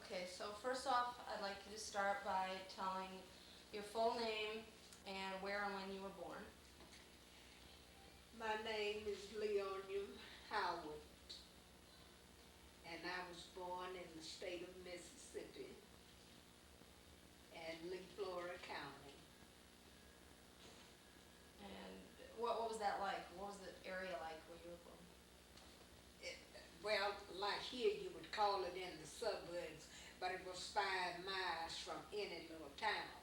Okay, so first off, I'd like you to start by telling your full name and where and when you were born. My name is Leona Howard, and I was born in the state of Mississippi and Florida County. And what was that like? What was the area like where you were born? It, well, like here you would call it in the suburbs, but it was 5 miles from any little town.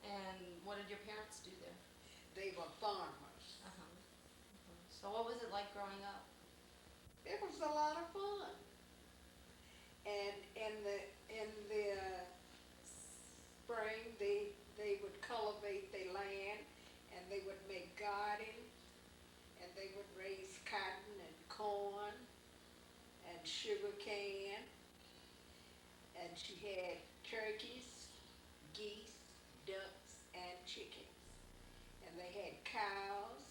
And what did your parents do there? They were farmers. So what was it like growing up? It was a lot of fun. And in the spring they would cultivate their land and they would make garden and they would raise cotton and corn and sugar cane, and she had turkeys, geese, ducks, and chickens. And they had cows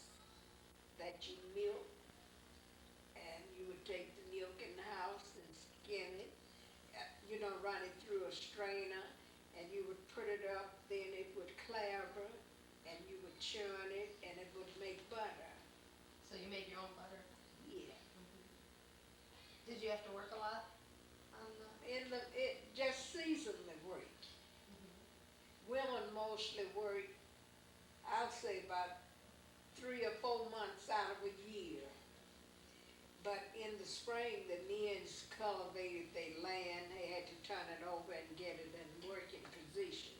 that you milked, and you would take the milk in the house and skim it, run it through a strainer, and you would put it up, then it would clabber, and you would churn it, and it would make butter. So you made your own butter. Yeah. Did you have to work a lot on the? It just seasonally worked. Women mostly work, I'll say about 3 or 4 months out of a year. But in the spring, the men cultivated their land. They had to turn it over and get it in working position.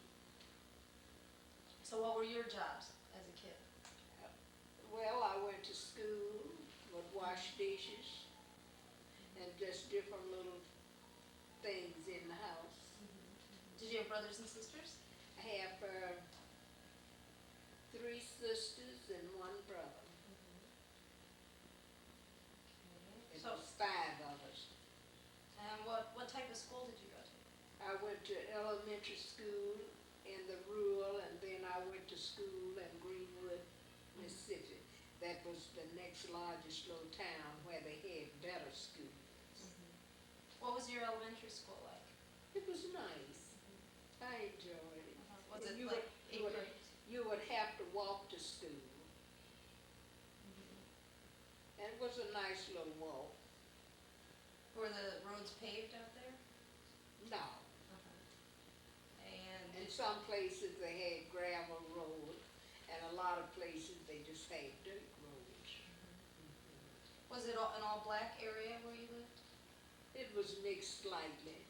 So what were your jobs as a kid? Well, I went to school, would wash dishes, and just different little things in the house. Did you have brothers and sisters? I have 3 sisters and 1 brother. It So, was 5 of us. and what type of school did you go to? I went to elementary school in the rural, and then I went to school in Greenwood, Mississippi. That was the next largest little town where they had better schools. What was your elementary school like? It was nice. I enjoyed it. Was And it you like would- you 8th would- grade? You would have to walk to school. And it was a nice little walk. Were the roads paved out there? No. And In some places they had gravel roads, and a lot of places they just had dirt roads. was it an all black area where you lived? It was mixed slightly.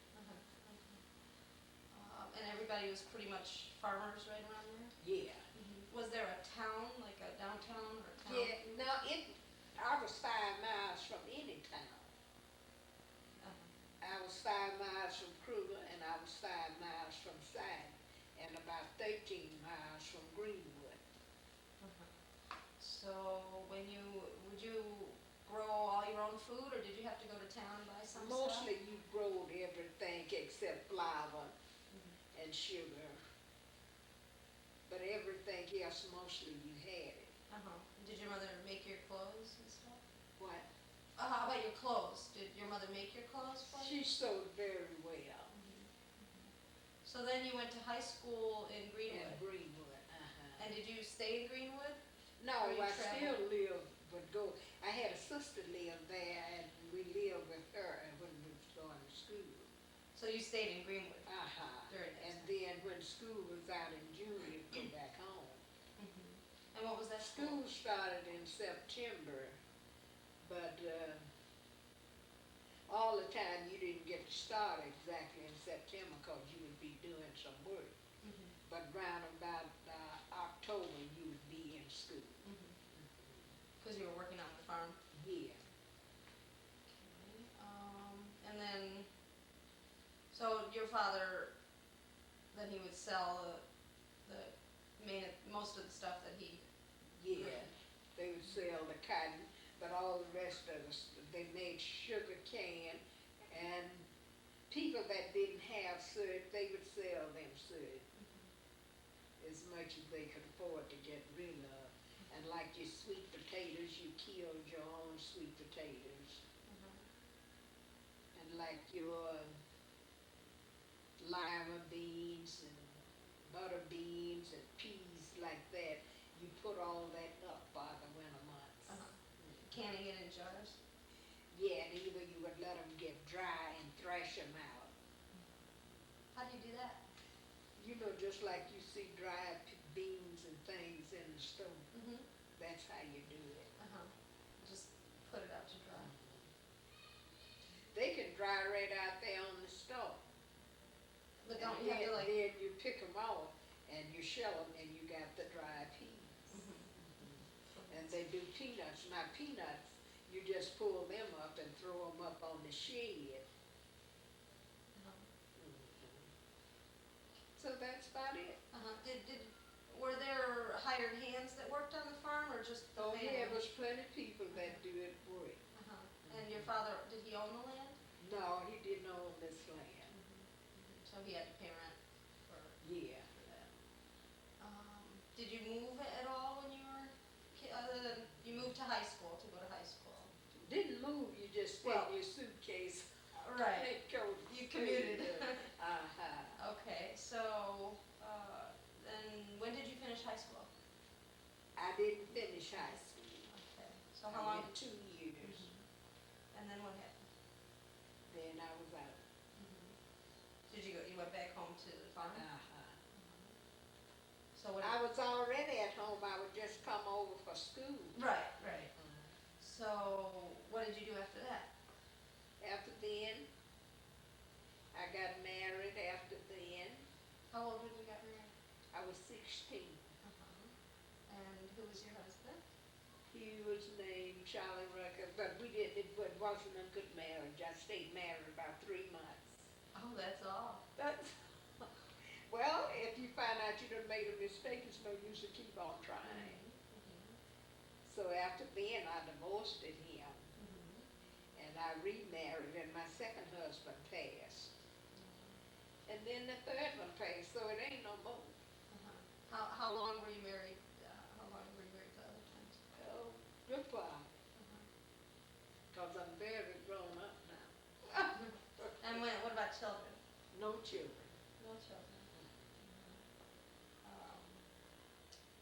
And everybody was pretty much farmers right around there? Yeah. Was there a town, like a downtown or a town? Yeah, no, I was 5 miles from any town. I was 5 miles from Kruger, and I was 5 miles from Sidon, and about 13 miles from Greenwood. So would you grow all your own food, or did you have to go to town and buy some stuff? Mostly you growed everything except flour and sugar. But everything else, mostly you had it. Did your mother make your clothes and stuff? What? How about your clothes? Did your mother make your clothes for you? She sewed very well. So then you went to high school in In Greenwood. Greenwood, And did you stay in Greenwood? No, Or you I still traveled? would go. I had a sister live there, and we lived with her when we was going to school. So you stayed in Greenwood? And During that time. then when school was out in June, we'd go back home. And what was that School school? started in September, but all the time you didn't get to start exactly in September because you would be doing some work. But round about October, you would be in school. Because you were working on the farm. Yeah. And then, so your father, then he would sell most of the stuff that he. Yeah, they would sell the cotton, but all the rest of us, they made sugar cane, and people that didn't have syrup, they would sell them syrup as much as they could afford to get rid of. And like your sweet potatoes, you killed your own sweet potatoes. And like your lima beans and butter beans and peas like that. You put all that up by the winter months. Uh-huh. Canning it in jars? Yeah, and either you would let them get dry and thrash them out. How do you do that? You know, just like you see dried beans and things in the store. Mm-hmm. That's how you do it. Uh-huh. Just put it out to dry. They can dry right out there on the stove. But And don't you have to like... then you pick them off and you shell them and you got the dried peas. Mm-hmm. And they do peanuts. Now peanuts, you just pull them up and throw them up on the shed. Uh-huh. So that's about it. Uh-huh. Were there hired hands that worked on the farm or just the Oh family? yeah, there's plenty of people that do it work. Uh-huh. And your father, did he own the land? No, he didn't own this land. So he had to pay rent for Yeah. that. Did you move at all when you were, other than, you moved to high school, to go to high school? Didn't move, you just stayed Well, in your suitcase. Right. Go You commuted. Uh-huh. Okay, so, then when did you finish high school? I didn't finish high school. Okay, so how long? I went 2 years. And then what happened? Then I was out. Did you go, you went back home to the farm? Uh-huh. So what? I was already at home, I would just come over for school. Right, right. So what did you do after that? After then, I got married after then. How old when you got married? I was 16. And who was your husband? He was named Charlie Rucker, but it wasn't a good marriage. I stayed married about 3 months. Oh, that's all. That's, well, if you find out you done made a mistake, it's no use to keep on trying. So after then, I divorced him, and I remarried, and my second husband passed. And then the third one passed, so it ain't no more. How long were you married? How long were you married the other times? Oh, goodbye, because I'm very grown up now. And what about children? No children. No children.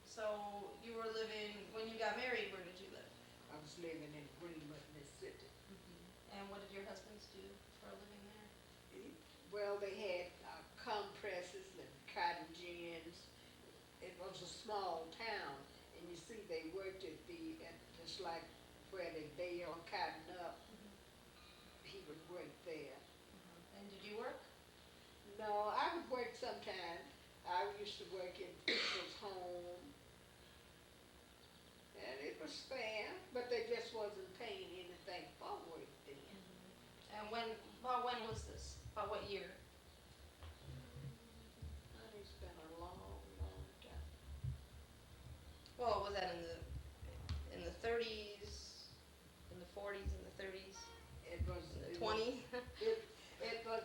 So you were living, when you got married, where did you live? I was living in Greenwood, Mississippi. And what did your husbands do for a living there? Well, they had compresses and cotton gins. It was a small town, and you see they worked at just like where they bale cotton up. He would work there. And did you work? No, I would work sometimes. I used to work in people's home, and it was fair, but they just wasn't paying anything for work then. And about when was this? About what year? It's been a long, long time. Well, was that in the 30s, in the 40s, in the 30s, It was in the it 20s? It was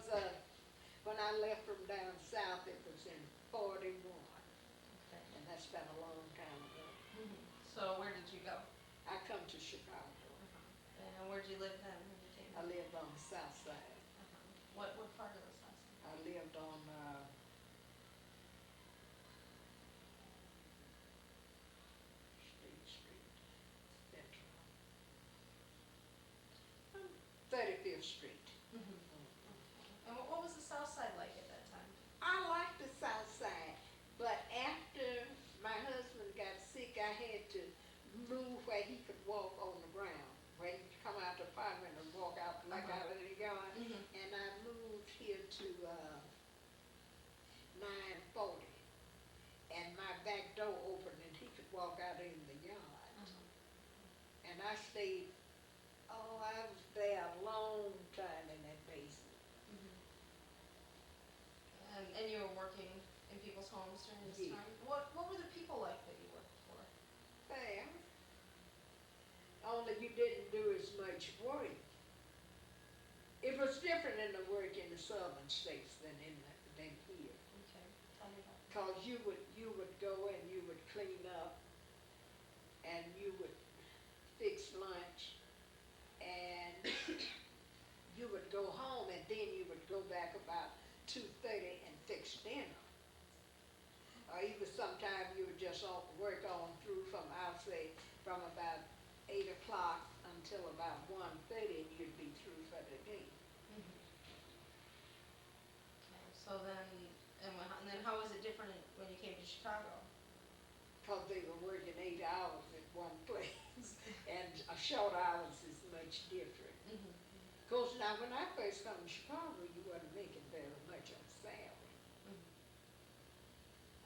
when I left from down south. It was in 41, Okay. and that's been a long time ago. So where did you go? I come to Chicago. And where did you live then when you came? I lived on the south side. What part of the south side? I lived on State Street, Central, 35th Street. And what was the south side like at that time? I liked the south side, but after my husband got sick, I had to move where he could walk on the ground, where he could come out the apartment and walk out like out in the yard. And I moved here to 940, and my back door opened and he could walk out in the yard. And I stayed, I was there a long time in that basement. And you were working in people's homes during this Yeah. time? What were the people like that you worked for? Fair. Only you didn't do as much work. It was different in the work in the southern states than than here. Okay, tell me about that. Cause you would go and you would clean up, and you would fix lunch, and you would go home back about 2:30 and fix dinner. Or even sometime you would just work on through from, I'll say, from about 8 o'clock until about 1:30, and you'd be through for the day. Mhm. Okay, so then, and then how was it different when you came to Chicago? Because they were working 8 hours at one place, and a short hours is much different. Mhm. Of course, now when I first come to Chicago, you wasn't making very much on salary. Mhm.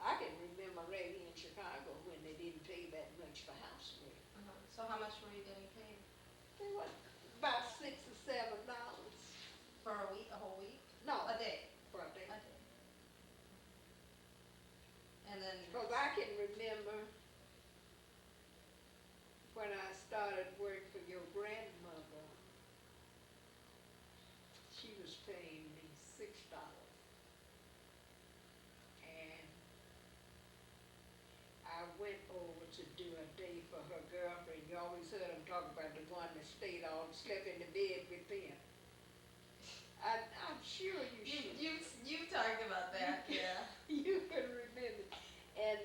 I can remember right here in Chicago when they didn't pay that much for housework. Uh-huh. So how much were you getting paid? They were about $6 or $7. For a week, a whole week? No, A day? for a day. A day. And then, Because I can remember when I started work for your grandmother, she was paying me $6. And I went over to do a day for her girlfriend. You always heard them talk about the one that stayed on, slept in the bed with them. I'm sure you should. you've talked about that, yeah. You can remember. And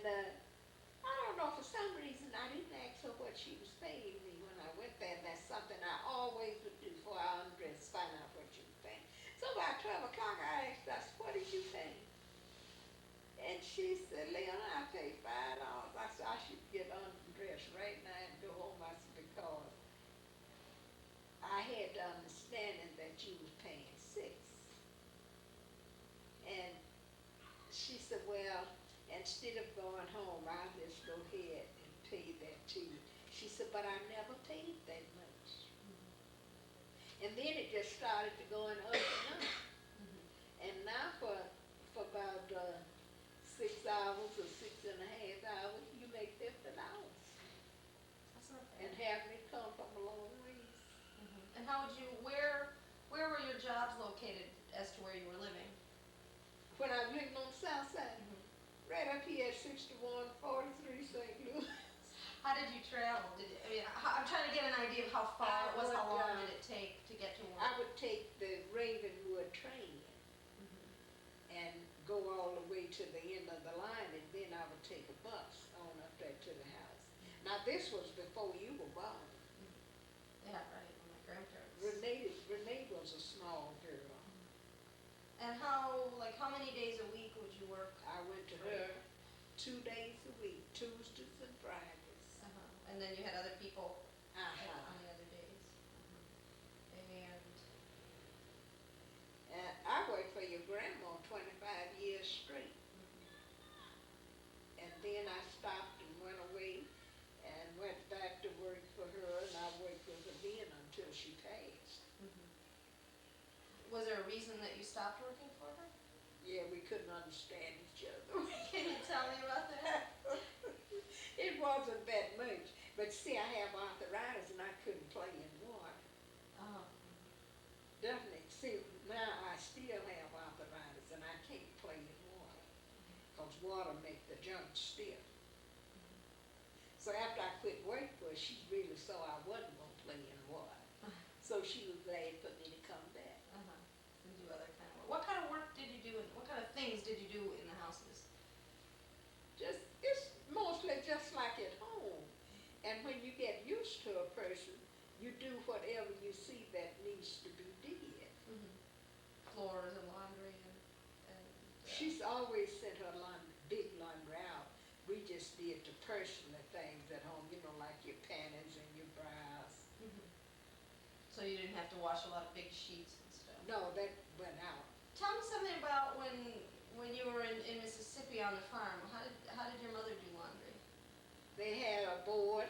I don't know, for some reason, I didn't ask her what she was paying me when I went there. That's something I always would do before I undress, find out what she was paying. So about 12 o'clock, I asked her, I said, what did you pay? And she said, Leona, I paid $5. I said, I should get undressed right now and go home. I said, because I had the understanding that you was paying $6. And she said, well, instead of going home, I'll just go ahead and pay that to you. She said, but I never paid that much. And then it just started to going up and up. Mhm. And now for about 6 hours or 6.5 hours, you make $50. That's not And bad. having it come from a long ways. Mhm. And how would you, where were your jobs located as to where you were living? When I was living on the south side, Mhm. right up here at 6143 St. Louis. How did you travel? I'm trying to get an idea of how far it was, how long did it take to get to work? I would take the Ravenwood train Mhm. and go all the way to the end of the line, and then I would take a bus on up there to the house. Now, this was before you were born. Yeah, right, when my grandparents. Renee was a small girl. And how many days a week would you work? I went to her 2 days a week, Tuesdays and Fridays. Uh-huh. And then you had other people Uh-huh. on the other days. And And I worked for your grandma 25 years straight. And then I stopped and went away and went back to work for her, and I worked with her then until she passed. was there a reason that you stopped working for her? Yeah, we couldn't understand each other. Can you tell me about that? It wasn't that much, but see, I have arthritis and I couldn't play in water. Oh. Definitely. See, now I still have arthritis and I can't play in water because water makes the joints stiff. So after I quit work for her, she really saw I wasn't going to play in water. So she was glad for me to come back. Uh-huh. And do other kind of work. What kind of work did you do, and what kind of things did you do in the houses? It's mostly just like at home. And when you get used to a person, you do whatever you see that needs to be did. Floors and laundry and She's always sent her big laundry out. We just did the personal things at home, like your panties and your bras. So you didn't have to wash a lot of big sheets and stuff. No, that went out. Tell me something about when you were in Mississippi on the farm. How did your mother do laundry? They had a board,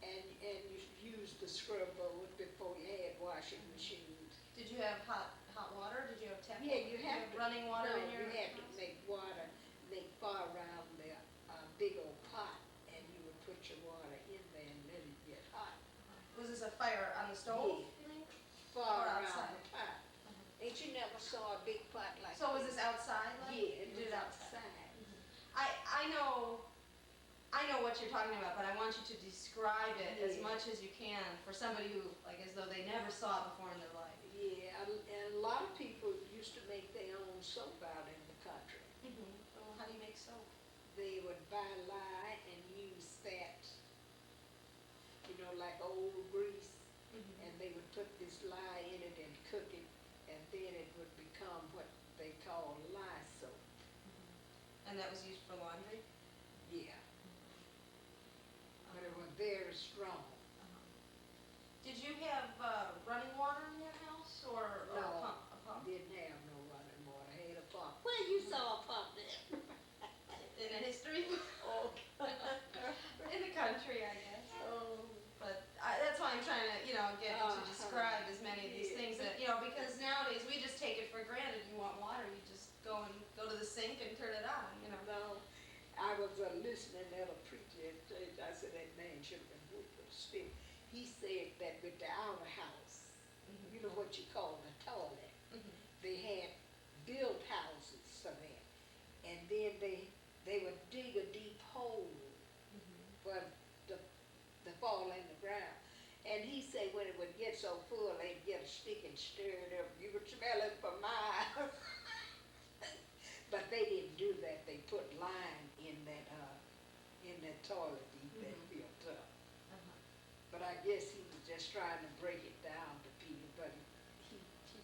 and you used the scrub board before you had washing machines. Did you have hot water? Did you have tap Yeah, water? you have to, running water no, in your you had to house? make far around the big old pot, and you would put your water in there and let it get hot. Was this a fire on the stove? Yeah. You mean? Far Or around outside? the pot. Ain't you never saw a big pot like So was this outside? Yeah, You it did was it outside. outside. I know what you're talking about, but I want you to describe it as Yeah. much as you can for somebody who, as though they never saw it before in their life. Yeah, and a lot of people, used to make their own soap out in the country. Well, how do you make soap? They would buy lye and use that, like old grease, and they would put this lye in it and cook it, and then it would become what they call lye soap. And that was used for laundry? Yeah, but it was very strong. Did you have running water in your house or a No, pump? A pump? didn't have no running water, had a pump. Where you saw a pump then? In a history book? Oh, In the country, I guess. oh, But that's why I'm trying to, get you to describe as many of these Yeah. things that, because nowadays we just take it for granted. You want water, you just go to the sink and turn it on. no, I was listening at a preacher at church. I said that man should have been whipped with a stick. He said that with the outer house, you know what you call the toilet, they had built houses for that, and then they would dig a deep hole for the fall in the ground. And he said when it would get so full, they'd get a stick and stir it up. You would smell it for miles. But they didn't do that. They put lime in that toilet to keep that filled up. But I guess he was just trying to break it down to people, but he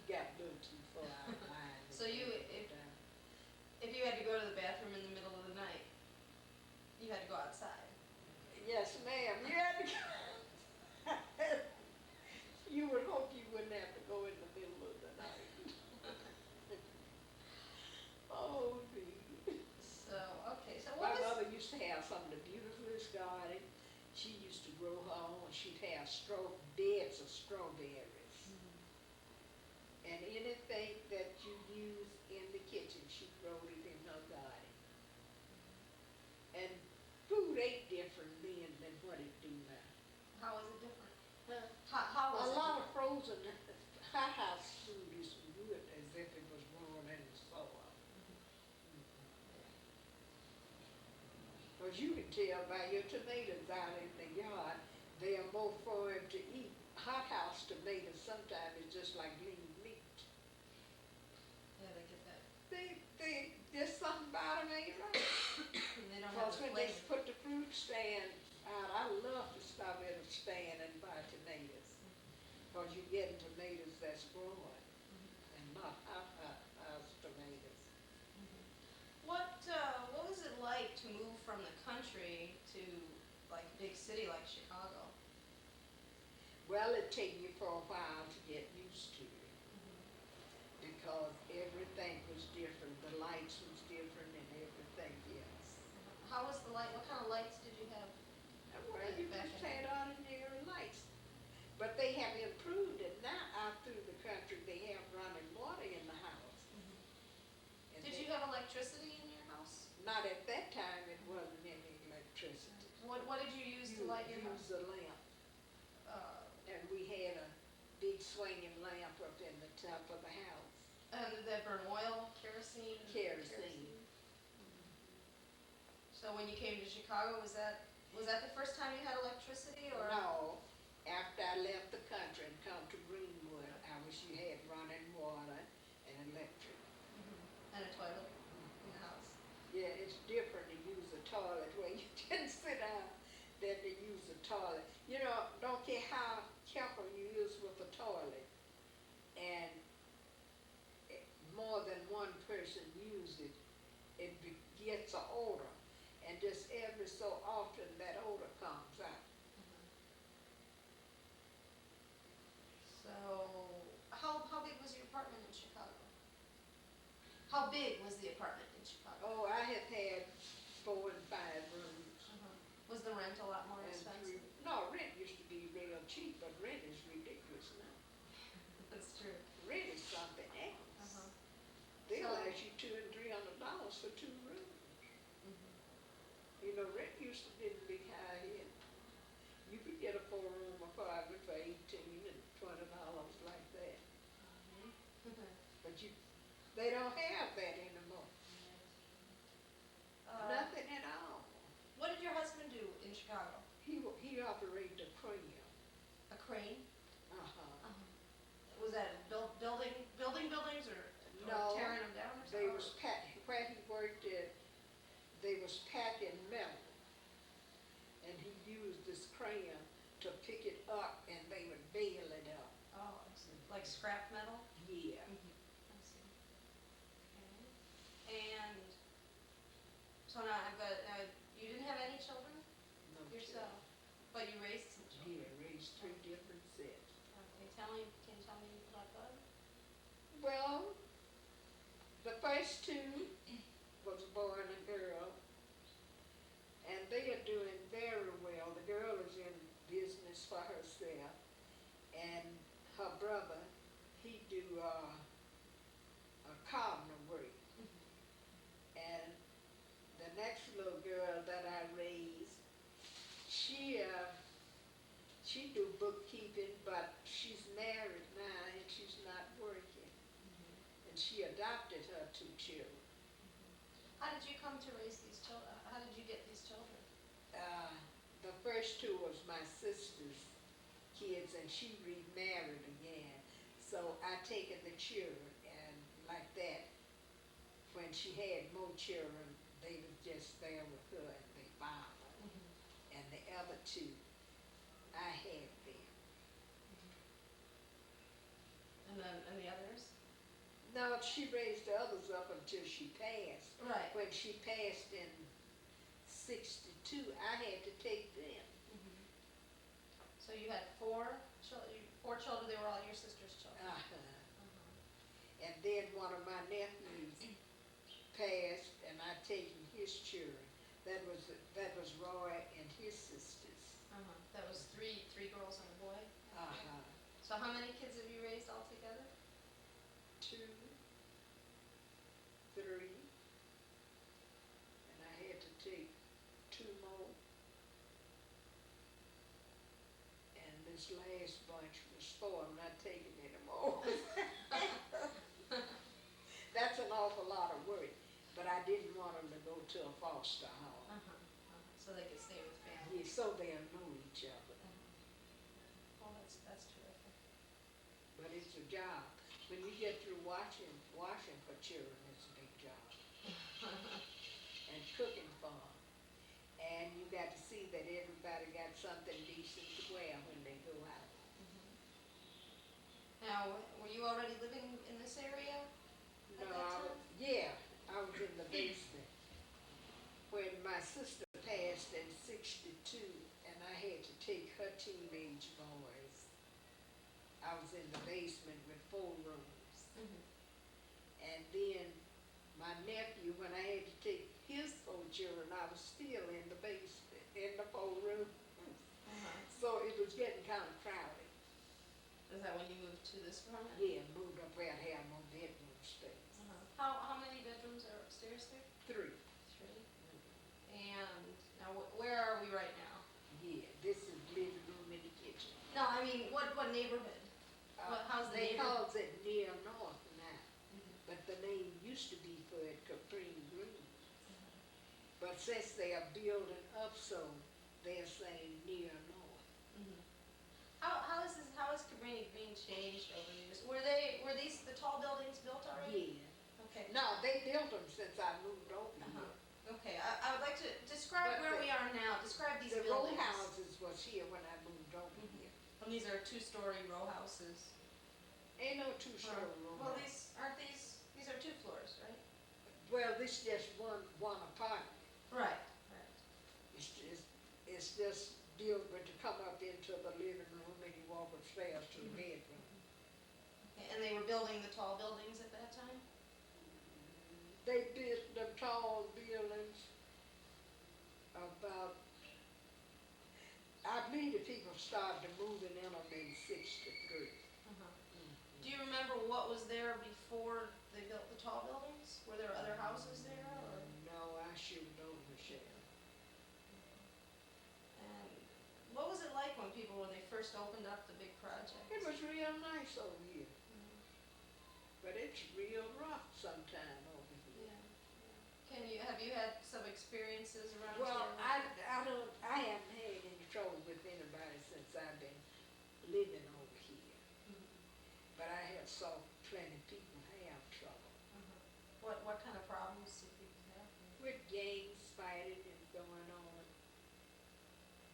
got a little too far out of line. So if you had to go to the bathroom in the middle of the night, you had to go outside. Yes, ma'am. You had to go. You would hope you wouldn't have to go in the middle of the night. Oh, dear. So My what was... mother used to have some of the beautifulest garden. She used to grow her own. She'd have beds of strawberries. And anything that you use in the kitchen, she growed it in her garden. And food ate different then than what it do now. How was it different? Huh? How was A it lot of different? frozen hothouse food is good as if it was grown in the soil. Because you can tell by your tomatoes out in the yard, they are more firm to eat. Hothouse tomatoes sometimes is just like lean meat. Yeah, they get that. There's something about them ain't right. They don't have Because the when they flavor. put the fruit stand out, I love to stop at a stand and buy tomatoes. Because you're getting tomatoes that's growing and not hothouse tomatoes. What was it like to move from the country to like a big city like Chicago? Well, it take you for a while to get used to it because everything was different. The lights was different and everything else. How was the light? What kind of lights did you have? Well, you Back just in- had ordinary lights. But they have improved it now out through the country. They have running water in the house. And Did they- you have electricity in your house? Not at that time, it wasn't any electricity. What did you use to light your house? Use a lamp. And we had a big swinging lamp up in the top of the house. Did that burn oil, kerosene? Kerosene. So when you came to Chicago, was that the first time you had electricity, or? No, after I left the country and come to Greenwood, you had running water and electric. And a toilet in the house. Yeah, it's different to use a toilet where you can sit down than to use a toilet. Don't care how careful you is with a toilet, and more than one person use it, gets an odor, and just every so often that odor comes out. So, how big was your apartment in Chicago? How big was the apartment in Chicago? Oh, I have had 4 and 5 rooms. Was the rent a lot more And expensive? no, rent used to be real cheap, but rent is ridiculous now. That's true. Rent is something else. They'll So- ask you $200 and $300 for 2 rooms. Rent used to didn't be high here. You could get a 4-room apartment for $18 and $20 like that. But they don't have that anymore. Nothing at all. What did your husband do in Chicago? He operated a crane. A crane? Uh-huh. Was that buildings or? No, But you raised some children. Yeah, raised 3 different sets. Okay, can you tell me about that? Well, the first 2 was a boy and a girl, and they are doing very well. The girl is in business for herself, and her brother, he do cardinal work. And the next little girl that I raised, she do bookkeeping, but she's married now and she's not working. And she adopted her 2 children. How did you come to raise these children? How did you get these children? Uh, the first 2 was my sister's kids, and she remarried again. So I taken the children, and like that, when she had more children, they was just there with her and they father. And the other 2, I had them. And the others? No, she raised the others up until she passed. Right. When she passed in 62, I had to take them. So you had 4 children. 4 children. They were all your sister's children. And then one of my nephews passed, and I taken his children. That was Roy and his sisters. That was three girls and a boy. Uh-huh. So how many kids have you raised altogether? 2, 3, and I had to take 2 more. And this last bunch was 4. I'm not taking any more. That's an awful lot of work, but I didn't want them to go to a foster home. So they could stay with family. Yeah, so they'll know each other. Well, that's terrific. But it's a job. When you get through washing for children, it's a big job. And cooking for them. And you got to see that everybody got something decent to wear when they go out. Now, were you already living in this area at No, that time? I was in the basement. When my sister passed in 62, and I had to take her teenage boys, I was in the basement with 4 rooms. And then my nephew, when I had to take his 4 children, I was still in the basement, in the 4 rooms. So it was getting kind of crowded. Is that when you moved to this apartment? Yeah, moved up where I have more bedroom space. How many bedrooms are upstairs there? 3. 3. And now, where are we right now? Yeah, this is living room and the kitchen. No, I mean, what neighborhood? How's the They neighborhood? calls it near north now, but the name used to be for it Capri Green. But since they are building up so, they're saying near north. How has Cabrini Green changed over the years? Were these the tall buildings built already? Yeah. Okay. No, they built them since I moved over here. Okay, I would like to describe But where we are now. Describe these The row buildings. houses was here when I moved over here. And these are 2-story row houses. Ain't no 2-story row Well, house. these are 2 floors, right? Well, this just one apartment. Right. It's just built but to come up into the living room and you walk upstairs to the bedroom. Okay, and they were building the tall buildings at that time? They built the tall buildings about, I believe the people started moving in them in 63. Do you remember what was there before they built the tall buildings? Were there other houses there, or? No, I sure don't, Michelle. And what was it like when they first opened up the big project? It was real nice over here, but it's real rough sometime over here. Yeah. Have you had some experiences around Well, here? I haven't had any trouble with anybody since I've been living over here. But I have saw plenty of people have trouble. What kind of problems do people have? With gangs fighting and going on.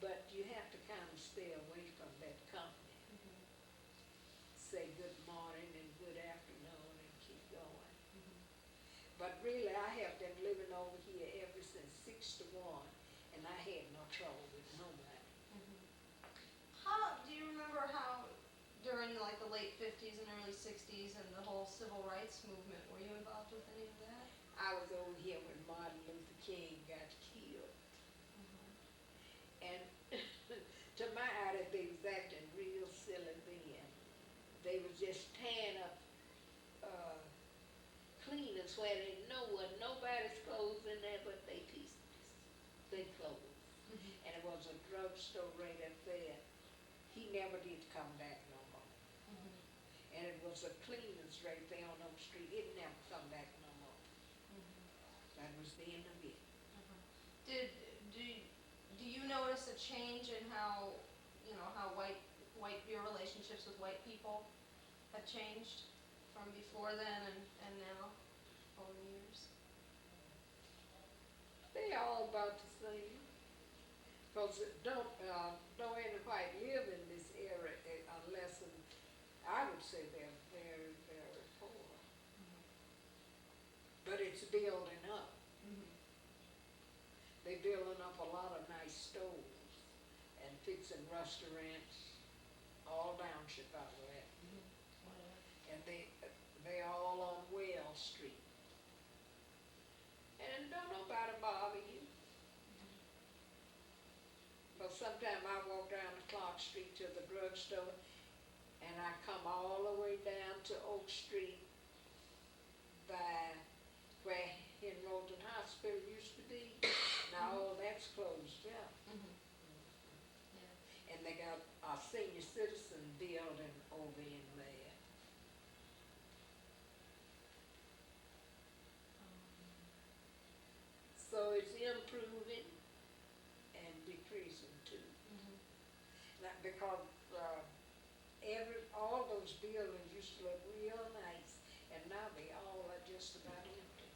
But you have to kind of stay away from that company. Say good morning and good afternoon and keep going. But really, I have been living over here ever since 61, and I had no trouble with nobody. sixties and the whole civil rights movement. Were you involved with any of that? I was over here when Martin Luther King got killed. And to my eye, they was acting real silly then. They was just tearing up cleaners where they know what nobody's clothes in there but they pieces, they clothes. And it was a drugstore right up there. He never did come back no more. And it was a cleaners right there on Oak Street. It never come back no more. That was the end of it. Do you notice a change in how, how your relationships with white people have changed from before then and now over the years? They all about the same. Cause don't any white live in this area unless, I would say they're very, very poor. But it's building up. They building up a lot of nice stores and fixing restaurants all down Chicago. And they all on Well Street. And don't nobody bother you. But sometime I walk down the Clark Street to the drugstore and I come all the way down to Oak Street by where Henroden Hospital used to be. Now all that's closed up. And they got a senior citizen building over in there. So it's improving and decreasing too. Not because all those buildings used to look real nice, and now they all are just about empty.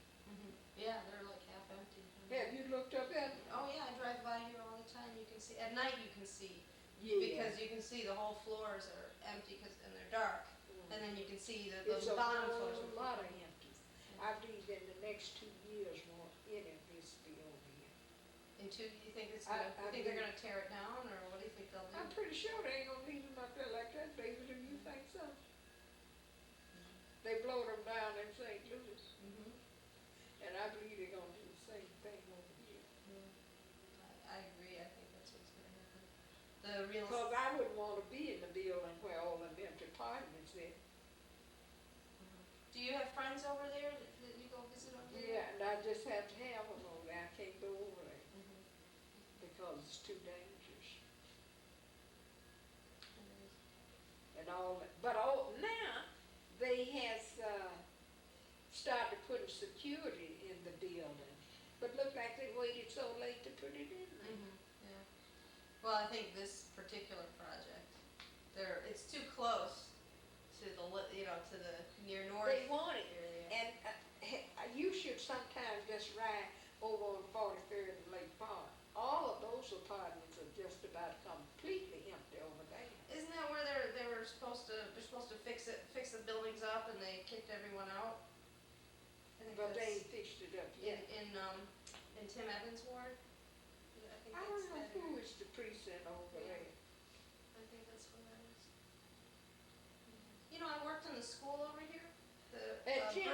Yeah, they're like half empty. Have you looked up at? Oh yeah, I drive by here all the time. You can see, at night you can see, Yeah. because you can see the whole floors are empty and they're dark. And then you can see the It's a bottom floors. whole lot of empty. I believe in the next 2 years won't any of this be over here. You think it's I gonna, you think they're believe- gonna tear it down, or what do you think they'll do? I'm pretty sure they ain't gonna leave them up there like that, David, do you think so? They blowed them down in St. Louis, and I believe they're gonna do the same thing over here. I agree, I think that's what's gonna happen. The real. Cause I wouldn't wanna be in the building where all them empty apartments is. Do you have friends over there that you go visit over there? Yeah, and I just have to have them over there, I can't go over there, because it's too dangerous. And all that, but now, they has, started putting security in the building, but look like they waited so late to put it in there. Yeah. Well, I think this particular project, it's too close to the, to the near north They want it, area. and you should sometime just ride over on 43rd and Lake Park. All of those apartments are just about completely empty over there. Isn't that where they're supposed to fix the buildings up, and they kicked everyone out? I think But they that's ain't fixed it up yet. in Tim Evans' ward. Yeah, I think I that's don't know that who area. is the precinct over Yeah. there. I think that's where that is. I worked in the school over here. At Jim?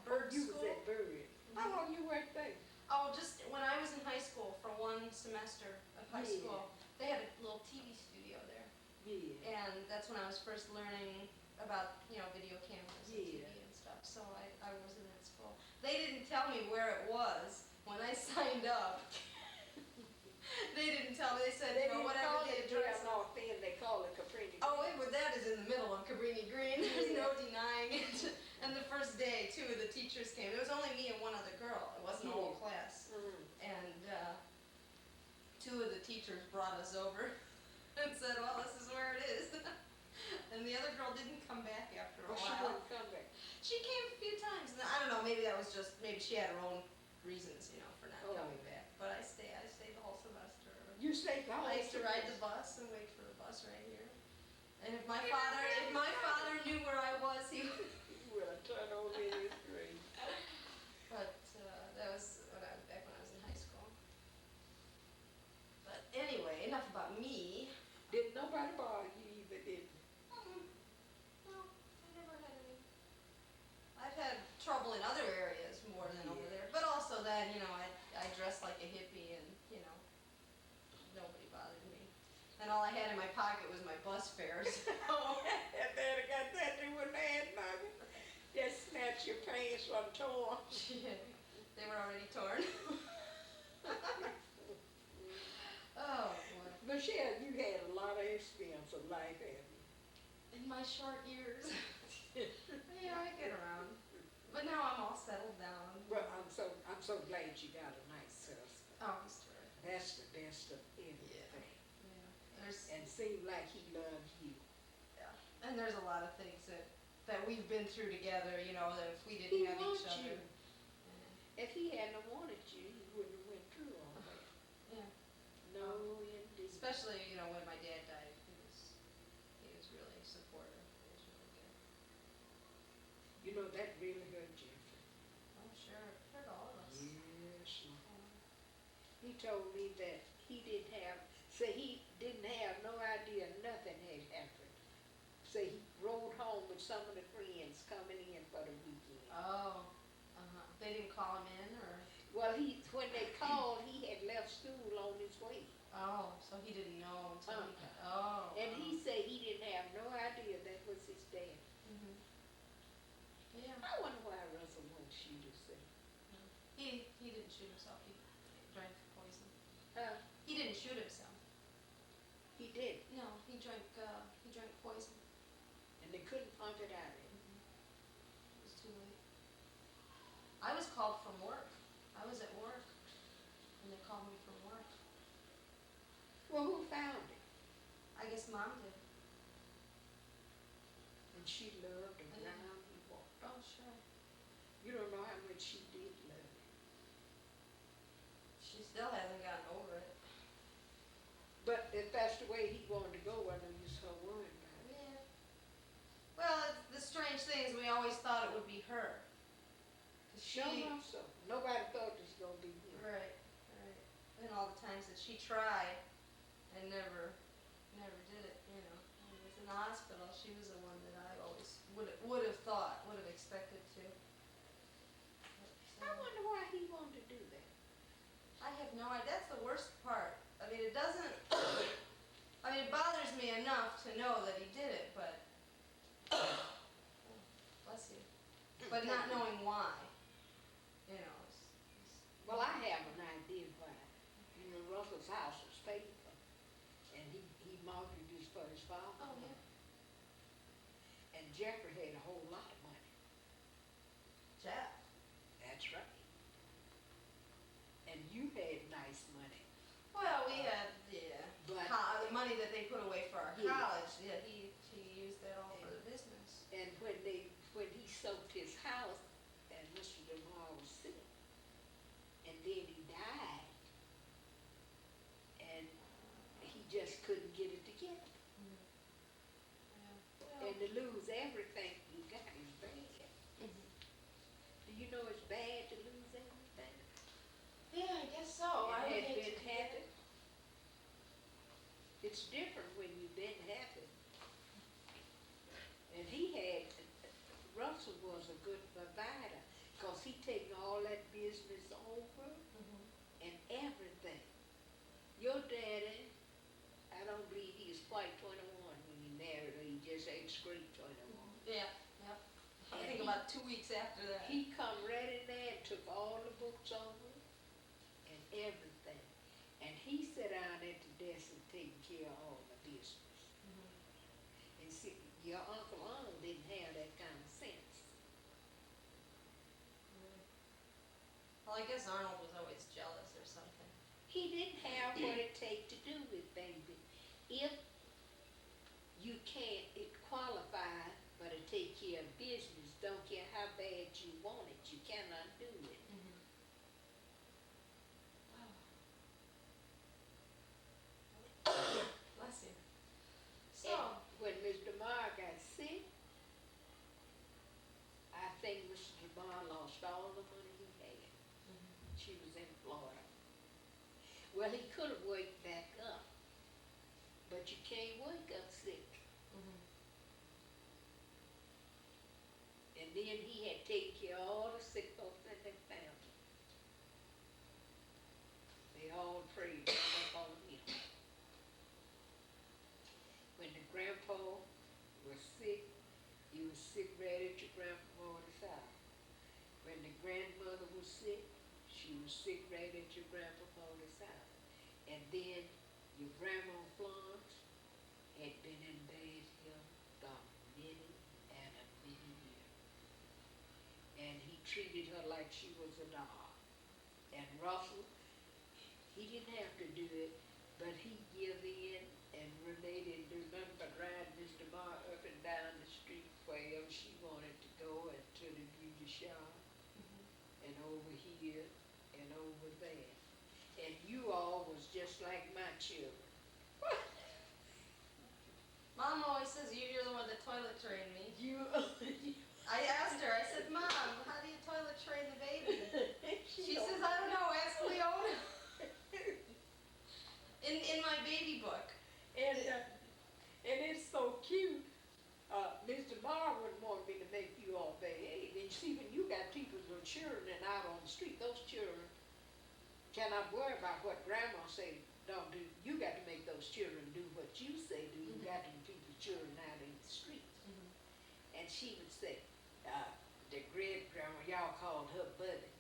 Bird You School. was at Bird. How long you worked there? Oh, just when I was in high school, for one semester of high Yeah. school, they had a little TV studio there. Yeah. And that's when I was first learning about, video cameras and TV Yeah. and stuff. So I was in that school. They didn't tell me where it was when I signed up. They didn't tell me. They said, They didn't whatever call the it address Jail North End, they call it Caprini. Oh, that is in the middle of Cabrini Green. There's no denying it. And the first day, 2 of the teachers came. It was only me and one other girl. It wasn't a whole class. And 2 of the teachers brought us over and said, well, this is where it is. And the other girl didn't come back after a Well, she while. wouldn't come back. She came a few times. And I don't know, maybe she had her own reasons, for not Oh. coming back. But I stayed the whole semester. You stayed the whole I used to ride the semester. bus and wait for the bus right here. And if my father knew where I was, he would. You will turn over in his grave. But that was back when I was in high school. But anyway, enough about me. Didn't nobody bother you either, did they? No, I never in other areas more than over there. But also then, I dressed like a hippie and, nobody bothered me. And all I had in my pocket was my bus fare, so. If they'd have got that, they wouldn't have had nothing. Just snatch your pants from torn. They were already torn. Oh, boy. Michelle, you had a lot of experience of life, haven't you? In my short years. Yeah, I get around. But now I'm all settled down. Well, I'm so glad you got a nice husband. Oh, he's terrific. That's the best of everything. Yeah. And seemed like he loved you. Yeah. And there's a lot of things that we've been through together, that if we He didn't have wants each other. you. If he hadn't wanted you, he wouldn't have went through all that. Yeah. No, indeed. Especially, when my dad died, he was really supportive. He was really good. You know, that really hurt Jeffrey. Oh, sure. It hurt all of us. Yes. He told me that he didn't have no idea nothing had happened. So he rode home with some of the friends coming in for the weekend. Oh, they didn't call him in, or? Well, when they called, he had left school on his way. Oh, so he didn't know until he got, And he said he didn't have no idea that was his dad. Mhm. Yeah. I wonder why Russell won't shoot himself. He didn't shoot himself. He drank poison. He didn't shoot himself. He did, No, he drank poison. and they couldn't pump it out of him. It was too late. I was called from work. I was at work, and they called me from work. Well, who found it? I guess Mom did. And she loved him around he walked. Oh, sure. You don't know how much she did love him. She still hasn't gotten over it. But if that's the way he wanted to go, I know you're so worried about it. Yeah. Well, the strange thing is we always thought it would be her. 'Cause Sure enough so. Nobody thought it was gonna be him. Right. And all the times that she tried and never did it, When I was in the hospital, she was the one that I always would have thought, would have expected to. I wonder why he wanted to do that. I have no idea. That's the worst part. I mean, it bothers me enough to know that he did it, but, bless you. But not knowing why, Well, I have an idea why. Russell's house was paid for, and he mortgaged for his father. Oh, yeah. And Jeffrey had a whole lot of money. Jeff. That's right. And you had nice money. Well, we had, But- the money that they put away for our Yeah. college, he used that all for the business. And when he sold his house, and Mr. DeMar was sick, and then he died, and he just couldn't get it together. Yeah. And to lose everything you got is bad. Do you know it's bad to lose everything? Yeah, I guess so. I would It hate had to been do happy. that. It's different when you've been happy. And Russell was a good provider, 'cause he taken all that business over and everything. Your daddy, I don't believe he was quite 21 when he married her, he just ain't straight 21. Yeah. I And think about 2 weeks after that. He come right in there and took all the books over and everything. And he sat down at the desk and taking care of all the business. And see, your Uncle Arnold didn't have that kind of sense. Well, I guess Arnold was always jealous or something. He didn't have what it take to do it, baby. If you can't qualify but to take care of business, don't care how bad you want it, you cannot do it. Bless you. So, And when Mr. DeMar got sick, I think Mr. DeMar lost all the money he had. She was in Florida. Well, he could have waked back up, but you can't wake up sick. And then he had taken care of all the sick right at your grandmother's house. When the grandmother was sick, she was sick right at your grandmother's house. And then your grandma Florence had been in bed here for many and a many years. And he treated her like she was a doll. And Russell, he didn't have to do it, but he gave in, and Renee didn't do nothing but ride Mr. Marr up and down the street wherever she wanted to go, and to the beauty shop, and over here, and over there. And you all was just like my children. Mom always says you're the one that toilet trained me. You, I asked her, I said, Mom, how do you toilet train the baby? She says, I don't know, ask Leona. In my baby book. and it's so cute. Mr. Marr wouldn't want me to make you all behave. And see, when you got people with children and out on the street, those children cannot worry about what grandma say don't do. You got to make those children do what you say do. You got to keep the children out in the streets. And she would say, the great grandma, y'all called her Buddy.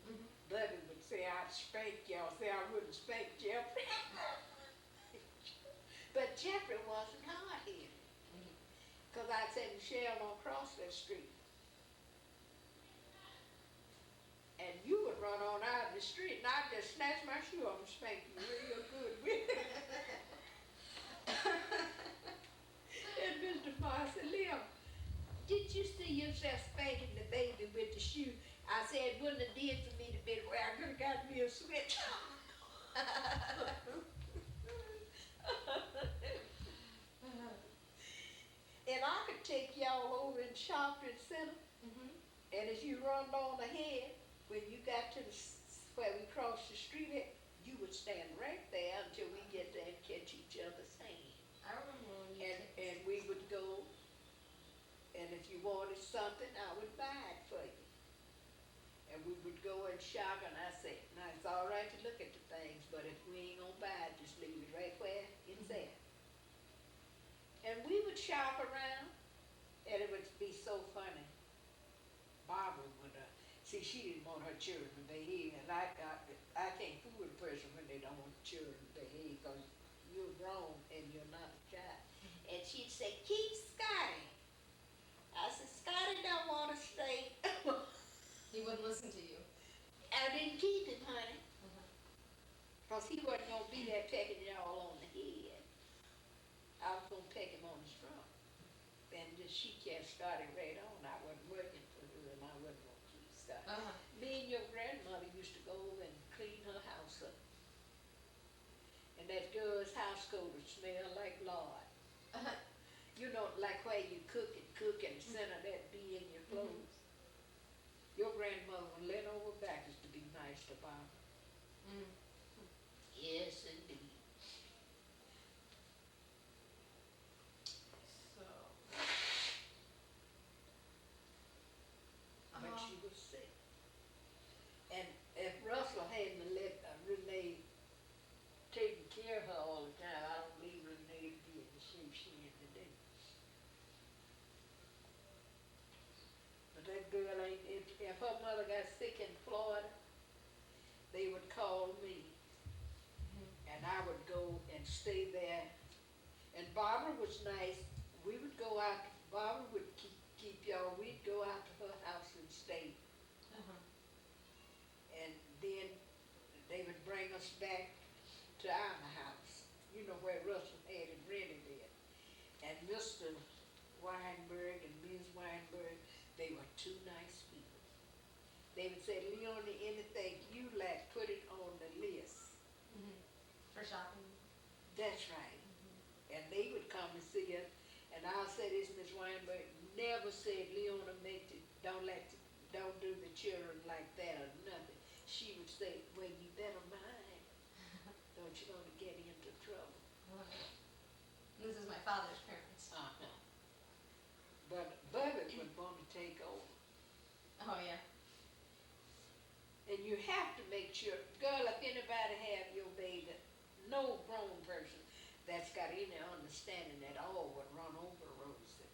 Buddy would say, I'd spank y'all. Say I wouldn't spank Jeffrey. But Jeffrey wasn't hard-headed. Because I'd say, Michelle, don't cross that street. And you would run on out in the street, and I'd just snatch my shoe off and spank you real good with it. And Mr. Marr said, Leon, did you see yourself spanking the baby with the shoe? I said, it wouldn't have did for me to be where I could have got me a switch. And I could take y'all over in shopping center, and as you run on ahead, when you got to where we crossed the street at, you would stand right there until we get there and catch each other's hand. I remember when you And we would go, and if you wanted something, I would buy it for you. And we would go and shop, and I said, now it's all right to look at the things, but if we ain't gonna buy it, just leave it right where it's at. And we would shop around, and it would be so funny. Barbara would, see, she didn't want her children to behave, and I can't fool a person when they don't want children to behave, because you're grown and you're not a child. And she'd say, keep Scotty. I said, Scotty don't want to stay. He wouldn't listen to you. I didn't keep him, honey, because he wasn't going to be there pecking y'all on the head. I was going to peck him on his front. And she kept Scotty right on. I wasn't working for her, and I wasn't going to keep Scotty. Me and your grandmother used to go over and clean her house up. And that girl's house coat would smell like lard. You know, like where you cook and the scent of that be in your clothes. Your grandmother would lean over backwards to be nice to Barbara. Yes, indeed. So. When she was sick. And if Russell hadn't let Renee taking care of her all the time, I don't believe Renee would be in the shape she is today. But that girl ain't, if her mother got sick in Florida, they would call me. And I would go and stay there. And Barbara was nice. We would go out, Barbara would keep y'all, we'd go out to her house and stay. And then they would bring us back to our house, you know, where Russell had it rented in. And Mr. Weinberg and Ms. Weinberg, they were two nice people. They would say, Leona, anything you like, put it on the list. For shopping. That's right. And they would come and see us, and I'll say this, Ms. Weinberg, never said, Leona, don't do the children like that or nothing. She would say, well, you better mind. Don't you want to get into trouble? This is my father's parents. But Bubby would want to take over. Oh, yeah. And you have to make sure, girl, if anybody have your baby, no grown person that's got any understanding at all would run over Rosie.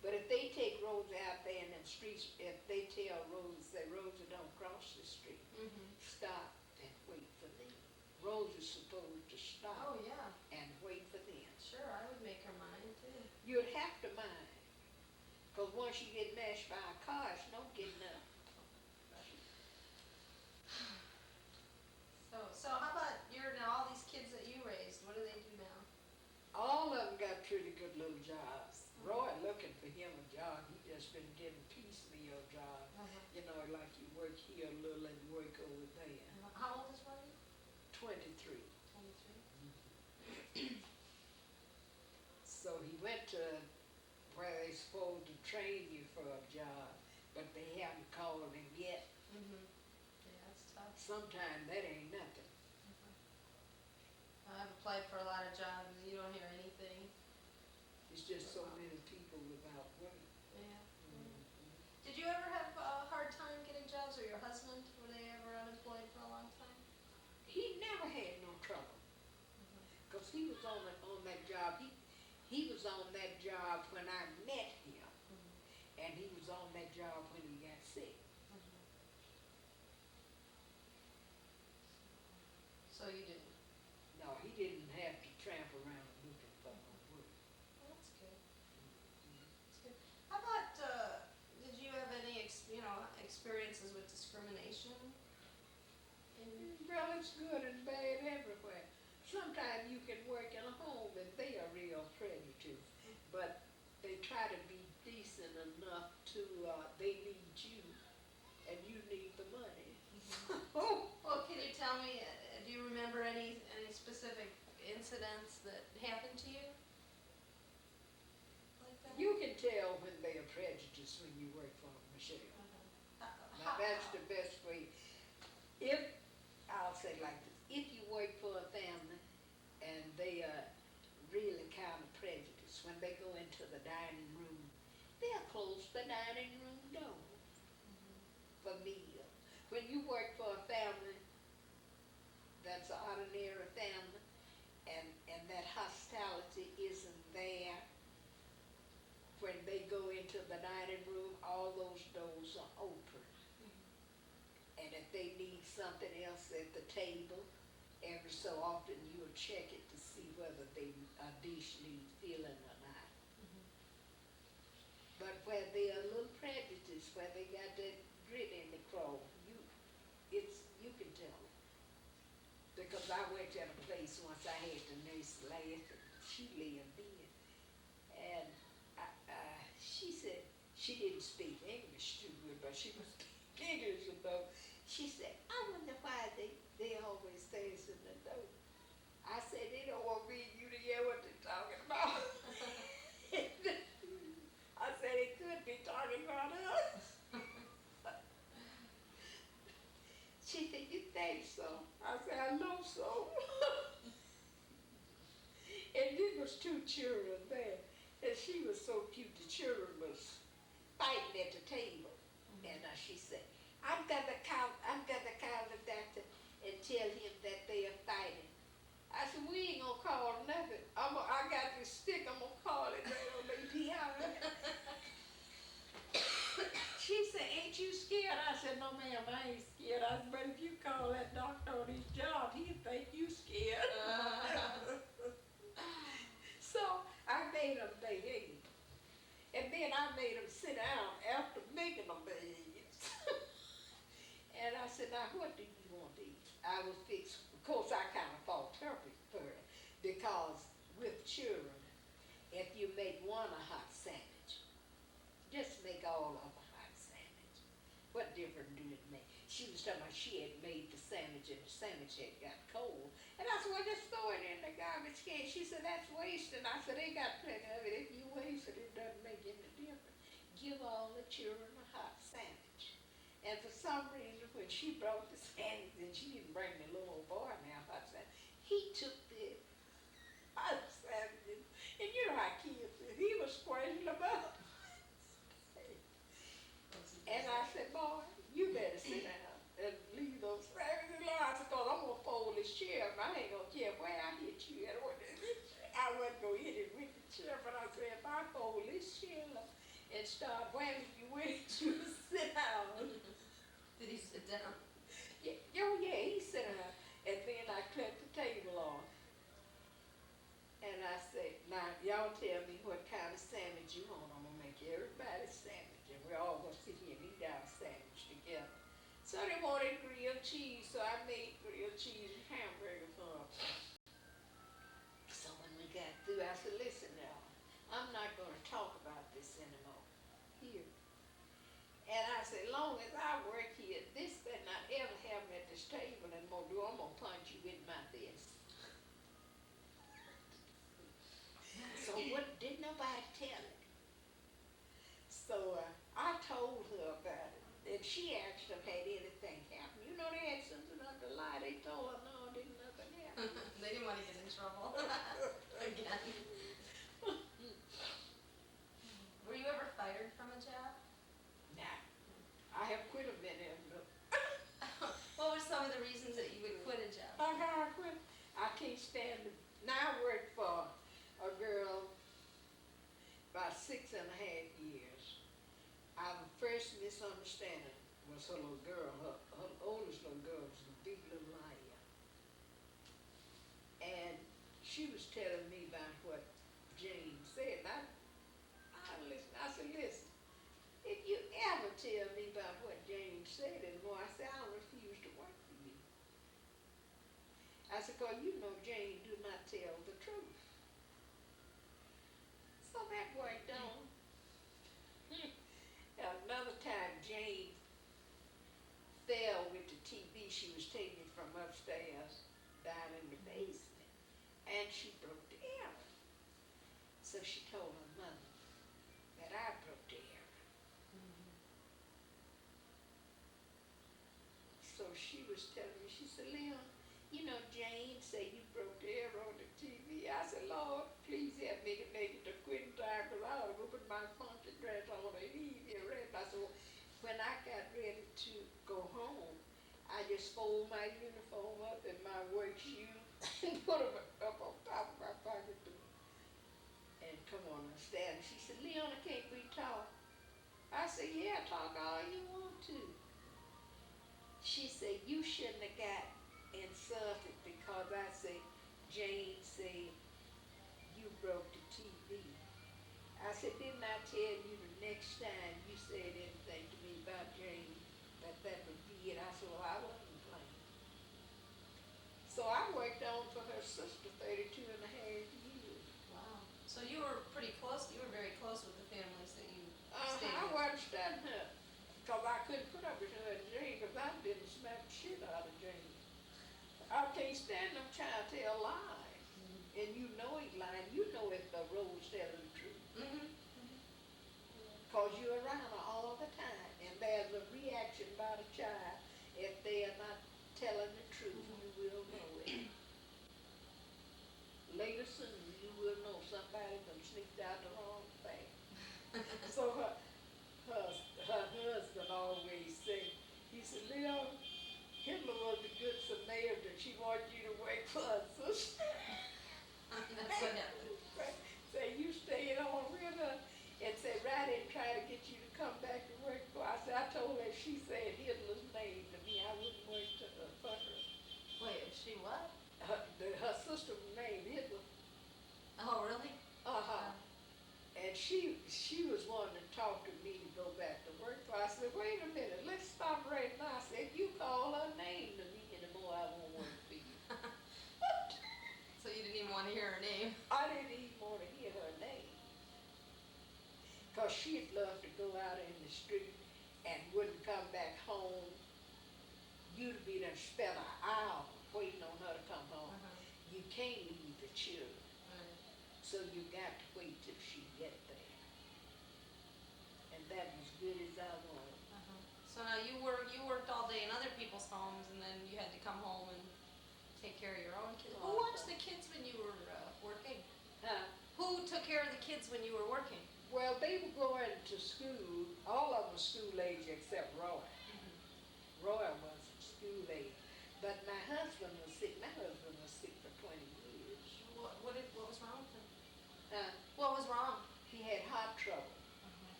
But if they take Rosie out there in them streets, if they tell Rosie, say, Rosie, don't cross the street, stop and wait for them. Rosie's supposed to stop Oh, yeah, and wait for them. sure, I would make her mind too. You'd have to mind, because once you get mashed by a car, it's no getting up. So how about now all these kids that you raised, what do they do now? All of them got pretty good little jobs. Roy looking for him a job. He just been getting piecemeal jobs. You know, like you work here a little and work over there. How old is Ronnie? 23. 23. So he went to where they supposed to train you for a job, but they haven't called him yet. Yeah, that's tough. Sometimes that ain't nothing. I've applied for a lot of jobs and you don't hear anything. It's just so many people without work. Yeah. Did you ever have a hard time getting jobs, or your husband? Were they ever unemployed for a long time? He never had no trouble, because he was on that job. He was on that job when I met him, and he was on that job when he got sick. So you didn't? No, he didn't have to tramp around looking for no work. Well, that's good. That's good. How about, did you have any, experiences with discrimination? Well, it's good and bad everywhere. Sometimes you can work in a home and they are real predators, but they try to be decent enough to, they need you, and you need the money. Well, can you tell me, do you remember any specific incidents that happened to you? Like that? You can tell when they are prejudiced when you work for them, Michelle. Now, that's the best way. If, I'll say like this, if you work for a family and they are really kind of prejudiced, when they go into the dining room, they'll close the dining room door for meals. When you work for a family that's an ordinary family, and that hostility isn't there, when they go into the dining room, all those doors are open. And if they need something else at the table, every so often you'll check it to see whether a dish needs filling or not. But where they are a little prejudiced, where they got that grit in the craw, you can tell them. Because I worked at a place once, I had to nurse last, and she lived in. And she said, she didn't speak English too good, but she was English enough. She said, I wonder why they always dancing the door. I said, they don't want me and you to hear what they're talking about. I said, they could be talking about us. She said, you think so? I said, I know so. And there was two children there, and she was so cute. The children was fighting at the table, and she said, I'm gonna call the doctor and tell him that they are fighting. I said, we ain't gonna call nothing. I got this stick, I'm gonna call it right on the behind. She said, ain't you scared? I said, no ma'am, I ain't scared. I said, but if you call that doctor on his job, he'd think you scared. So I made them behave. And then I made them sit down after making them behave. And I said, now what do you want to eat? I was fixed. Of course, I kind of fought her because with children, if you make one a hot sandwich, just make all of a hot sandwich. What difference do it make? She was talking about she had made the sandwich and the sandwich had got cold. And I said, well, just throw it in the garbage can. She said, that's wasting. I said, they got plenty of it. If you waste it, it doesn't make any difference. Give all the children a hot sandwich. And for some reason, when she brought the sandwich, and she didn't bring the little boy now hot sandwich, he took the hot sandwiches. And you know how kids is. He was squashing them up. And I said, boy, you better sit down and leave those sandwiches alone. I said, cause I'm gonna fold this chair, and I ain't gonna care where I hit you at. I wasn't gonna hit it with the chair, but I said, if I fold this chair up and start whacking you with it, you sit down. Did he sit down? Yeah, oh yeah, he sat down, and then I cut the table off. And I said, now y'all tell me what kind of sandwich you want. I'm gonna make everybody a sandwich, and we're all gonna sit here and eat our sandwich together. So they wanted grilled cheese, so I made grilled cheese and hamburger for them. So when we got through, I said, listen now, I'm not gonna talk about this anymore. Here. And I said, long as I work here, this better not ever have me at this table anymore. I'm gonna punch you in my fist. So what, didn't nobody tell her? So I told her about it, and she asked if had anything happened. You know, they had something up to lie. They told her, no, didn't nothing happen. They didn't want to get in trouble. Again. Were you ever fired from a job? Nah, I have quit a minute. What were some of the reasons that you would quit a job? I quit. I can't stand it. Now I work for a girl about 6.5 years. Our first misunderstanding was her little girl. Her oldest little girl was a big little liar. And she was telling me about what Jane said. And I listened. I said, listen, if you ever tell me about what Jane said anymore, I said, I'll refuse to work for you. I said, because you know Jane do not tell the truth. So that worked on. Another time, Jane fell with the TV she was taking from upstairs down in the basement, and she broke the arrow. So she told her mother that I broke the arrow. So she was telling me, she said, Leon, you know Jane said you broke the arrow on the TV. I said, Lord, please help me to make it to quitting time, because I ought to go put my funky dress on and leave here. I said, well, when I got ready to go home, I just fold my uniform up in my work shoes and put them up on top of my pocket and come on and stand. She said, Leona, can't we talk? I said, yeah, talk all you want to. She said, you shouldn't have got insulted because I said, Jane said, you broke the TV. I said, didn't I tell you the next time you said anything to me about Jane, that would be it? I said, well, I wasn't playing. So I worked on for her sister 32.5 years. Wow. So you were pretty close, you were very close with the families that you stayed I with. wasn't studying her, because I couldn't put up with her and Jane, because I didn't smack the shit out of Jane. I can't stand them trying to tell lies. And you know he's lying. You know if the road's telling the truth. Because you're around her all the time. And there's a reaction by the child. If they are not telling the truth, you will know it. Later soon, you will know somebody done sneaked out the wrong thing. So her husband always say, he said, Leon, Hitler was a good Samaritan. She wanted you to work for her sister. That's what happened. Say you stayed on with her and say, right, and try to get you to come back to work for her. I said, I told her if she said Hitler's name to me, I wouldn't work for her. Wait, she what? Her sister was named Hitler. Oh, really? Uh-huh. And she was wanting to talk to me to go back to work for her. I said, wait a minute, let's stop right now. I said, if you call her name to me anymore, I won't work for you. So you didn't even want to hear her name? I didn't even want to hear her name. Because she'd love to go out in the street and wouldn't come back home. You'd be there spend an hour waiting on her to come home. You can't leave the children. So you got to wait till she get there. And that was good as I was. So now you worked all day in other people's homes, and then you had to come home and take care of your own kids. Who watched the kids when you were working? Who took care of the kids when you were working? Well, they were going to school. All of them were school age except Roy. Roy wasn't school age. But my husband was sick. My husband was sick for 20 years. What was wrong with him? Uh, What was wrong? he had heart trouble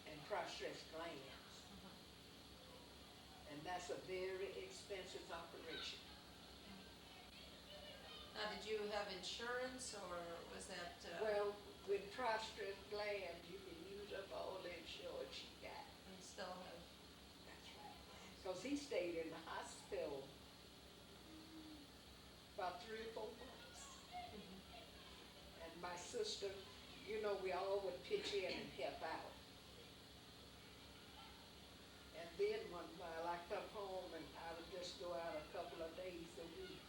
and prostate stress glands. And that's a very expensive operation. Now, did you have insurance, or was that, Well, with prostrate glands, you can use up all the insurance you got. and still have, That's right. Because he stayed in the hospital about 3 or 4 months. And my sister, you know, we all would pitch in and help out. And then one while I come home and I would just go out a couple of days a week.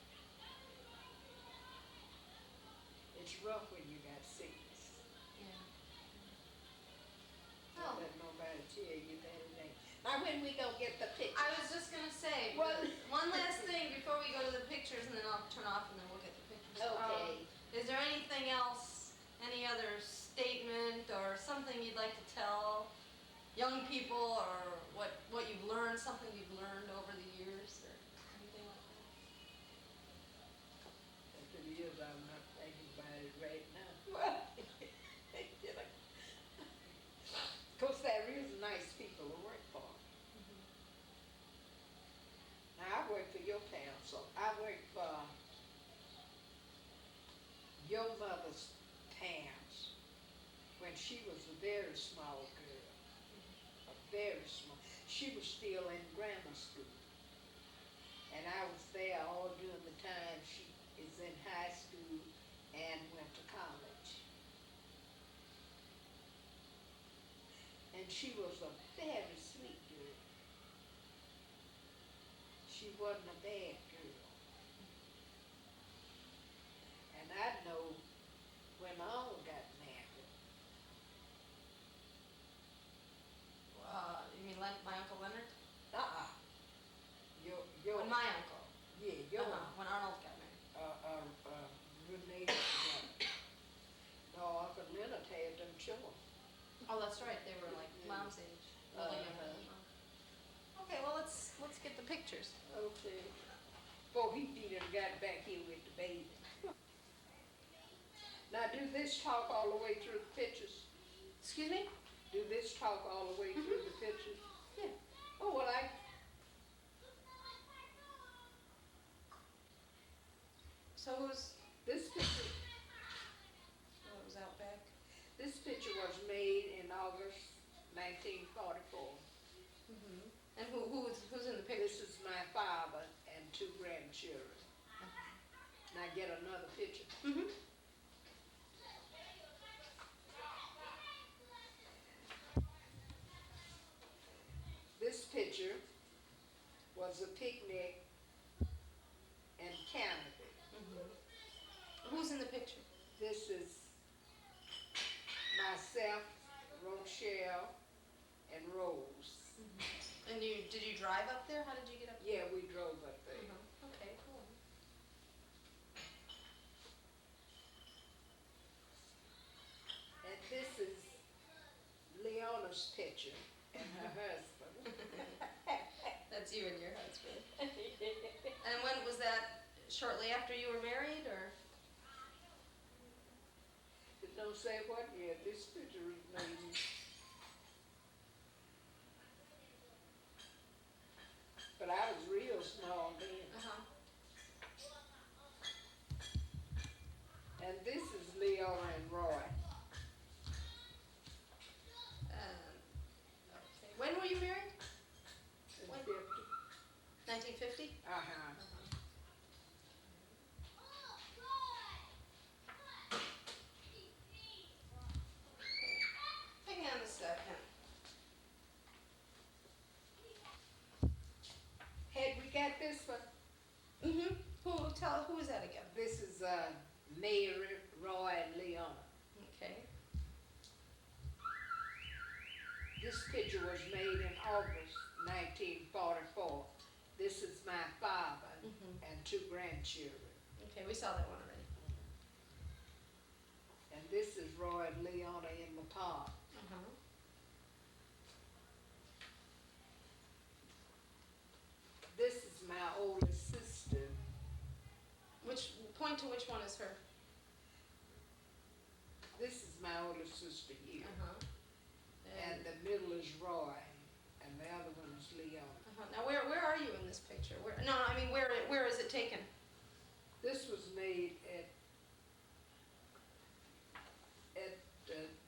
It's rough when you got sickness. yeah. Don't Oh, let nobody tell you that it ain't. Now when we gonna get the picture? I was just gonna say, Well- one last thing before we go to the pictures, and then I'll turn off, and then we'll get the pictures. Okay. Is there anything else, any other statement or something you'd like to tell young people, or what you've learned, something you've learned over the years, or anything like that? After the years, I'm not thinking about it right now. Well, you know. Of course, there is nice people to work for. Now, I work for your council. I work for your mother's Pam's when she was a very small girl. A very small. She was still in grammar school. And I was there all during the time she is in high school and went to college. And she was a very sweet girl. She wasn't a bad girl. And I know when all got married, You mean my Uncle Leonard? your, When my uncle, yeah, your, when Arnold got married. Renee, no, Uncle Leonard had them children. Oh, that's right, they were like mom's age. a little younger than Mom. Okay, well, let's get the pictures. Okay. Before he done got back here with the baby. Now, do this talk all the way through the pictures? Excuse me? Do this talk all the way through the pictures? Yeah. Oh, well, So who's, this picture, it was out back? this picture was made in August 1944. And who's in the picture? This is my father and 2 grandchildren. Now get another picture. This picture was a picnic in Canada. Who's in the picture? This is myself, Rochelle, and Rose. And did you drive up there? How did you get up there? Yeah, we drove up there. Okay, cool. And this is Leona's picture and her husband. That's you and your husband. And when was that? Shortly after you were married, or? It don't say what year this picture is made. But I was real small then. And this is Leona and Roy. Okay. When were you married? In When? 50. 1950? Uh-huh. Hang on a second. Had we got this one? Who is that again? This is Mary, Roy, and Leona. Okay. This picture was made in August 1944. This is my father and 2 grandchildren. Okay, we saw that one already. And this is Roy and Leona in the park. This is my oldest sister. Point to which one is her. This is my oldest sister here. Uh-huh. And the middle is Roy, and the other one is Leona. Now, where are you in this picture? No, I mean, where is it taken? This was made at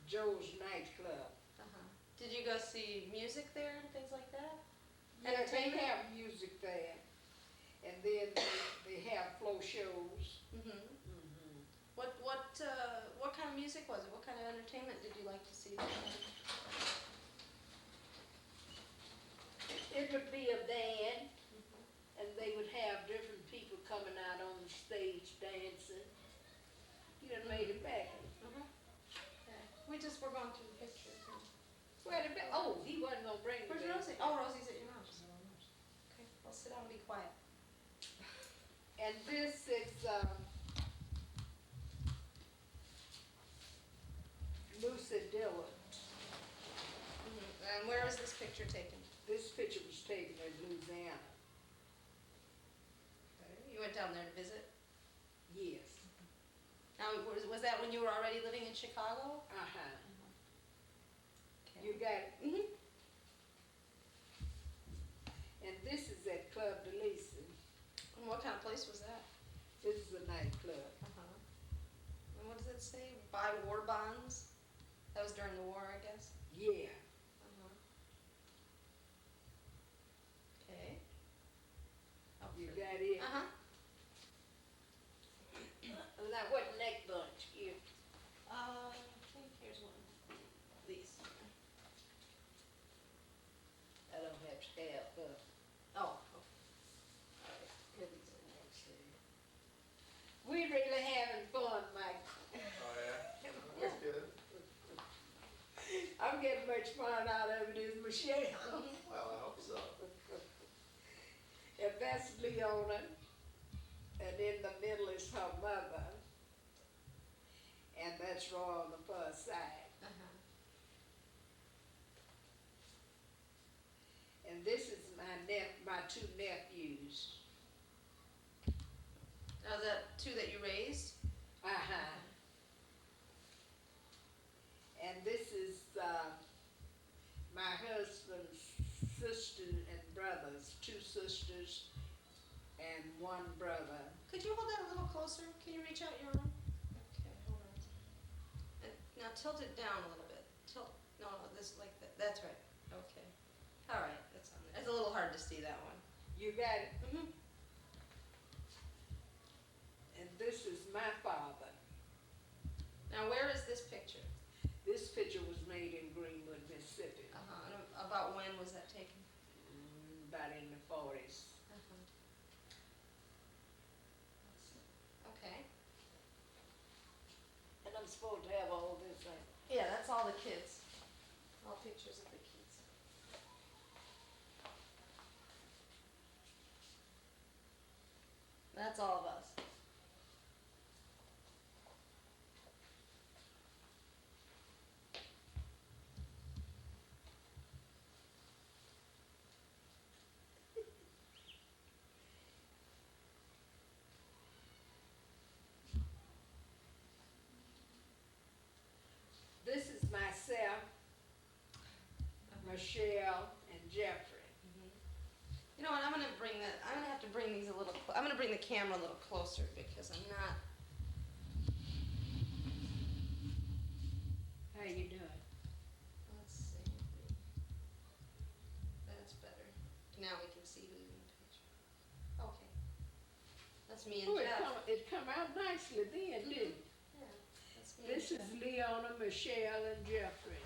Joe's nightclub. Did you go see music there and things like that? Yeah, they Entertainment? have music there, and then they have flow shows. What kind of music was it? What kind of entertainment did you like to see there? It would be a band, and they would have different people coming out on the stage dancing. You done made it back. Okay. We're going through the pictures. Wait a minute. Oh, he wasn't gonna bring Where's the Rosie? Oh, Rosie's at your house. Okay, well, sit down and be quiet. And this is Lucy Dillon. And where is this picture taken? This picture was taken in Louisiana. You went down there to visit? Yes. Now, was that when you were already living in Chicago? Okay. You got it. And this is at Club de Lisa. And what kind of place was that? This is a nightclub. And what does it say? Buy war bonds? That was during the war, I guess? Yeah. Okay. You got it? Now, what neck bunch here? I think here's one. These. I don't have to have, Oh. we really having fun, Mike. Oh, yeah? That's good. I'm getting much fun out of it, is Michelle. Well, I hope so. And that's Leona, and in the middle is her mother, and that's Roy on the far side. And this is my two nephews. Now, is that two that you raised? And this is my husband's sister and brothers, two sisters and one brother. Could you hold that a little closer? Can you reach out your arm? Okay, hold on. And now tilt it down a little bit. No, this like that. That's right. Okay. All right, that's on there. It's a little hard to see that one. You got it? And this is my father. Now, where is this picture? This picture was made in Greenwood, Mississippi, And about when was that taken? about in the 40s. Okay. And I'm supposed to have all this, Yeah, that's all the kids. All pictures of the kids. That's all of us. This is myself, Michelle, and Jeffrey. You know what? I'm gonna have to bring these a little. I'm gonna bring the camera a little closer because I'm not. How you doing? Let's see. That's better. Now we can see who's in the picture. Okay. That's me and Oh, Jeff. it come out nicely then, didn't it? Yeah, that's me This and is Jeff. Leona, Michelle, and Jeffrey.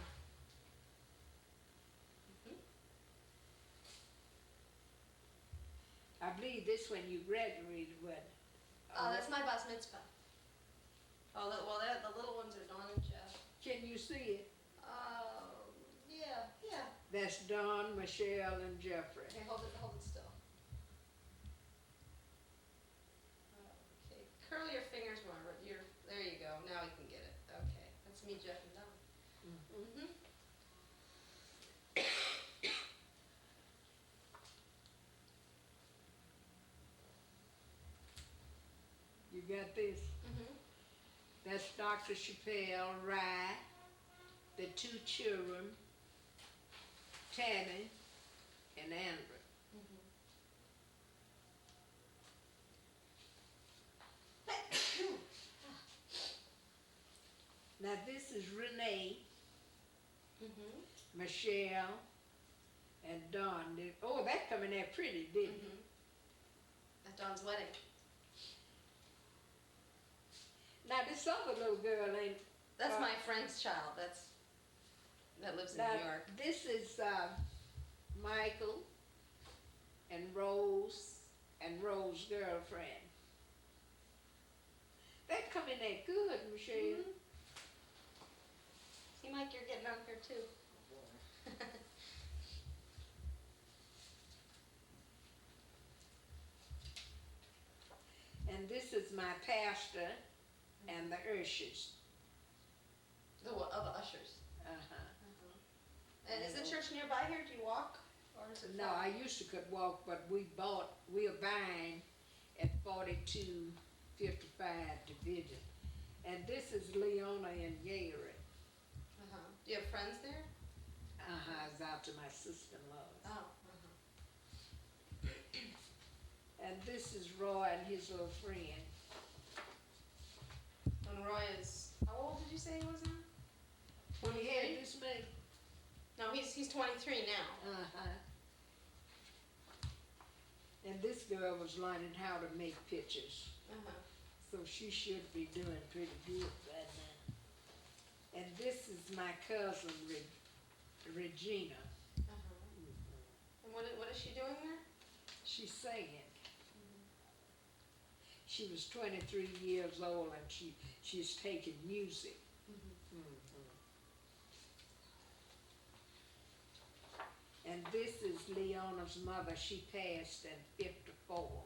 I believe this when you graduated, what? That's my bas mitzvah. Oh, well, the little ones are Dawn and Jeff. Can you see it? Yeah. That's Dawn, Michelle, and Jeffrey. Okay, hold it still. Okay, curl your fingers more. There you go. Now we can get it. Okay, that's me, Jeff, and Dawn. You got this? That's Dr. Chappelle, Rye, the two children, Tammy, and Amber. Now this is Renee, Michelle, and Dawn. Oh, that coming out pretty, didn't it? At Dawn's wedding. Now this other little girl ain't. That's my friend's child. That lives in Now New York. this is Michael and Rose girlfriend. That coming out good, Michelle. See, Mike, you're getting on here too. And this is my pastor and the ushers. The ushers. And is the And, church nearby here? Do you walk, or is it? No, far? I used to could walk, but we're buying at 4255 Division. And this is Leona and Gary. Do you have friends there? It's out to my sister-in-law's. Oh. And this is Roy and his little friend. And Roy is, how old did you say he was now? Well, he had 23? this many. No, he's 23 now. And this girl was learning how to make pictures, so she should be doing pretty good right now. And this is my cousin, Regina. And what is she doing there? She's singing. She was 23 years old and she's taking music. And this is Leona's mother. She passed at 54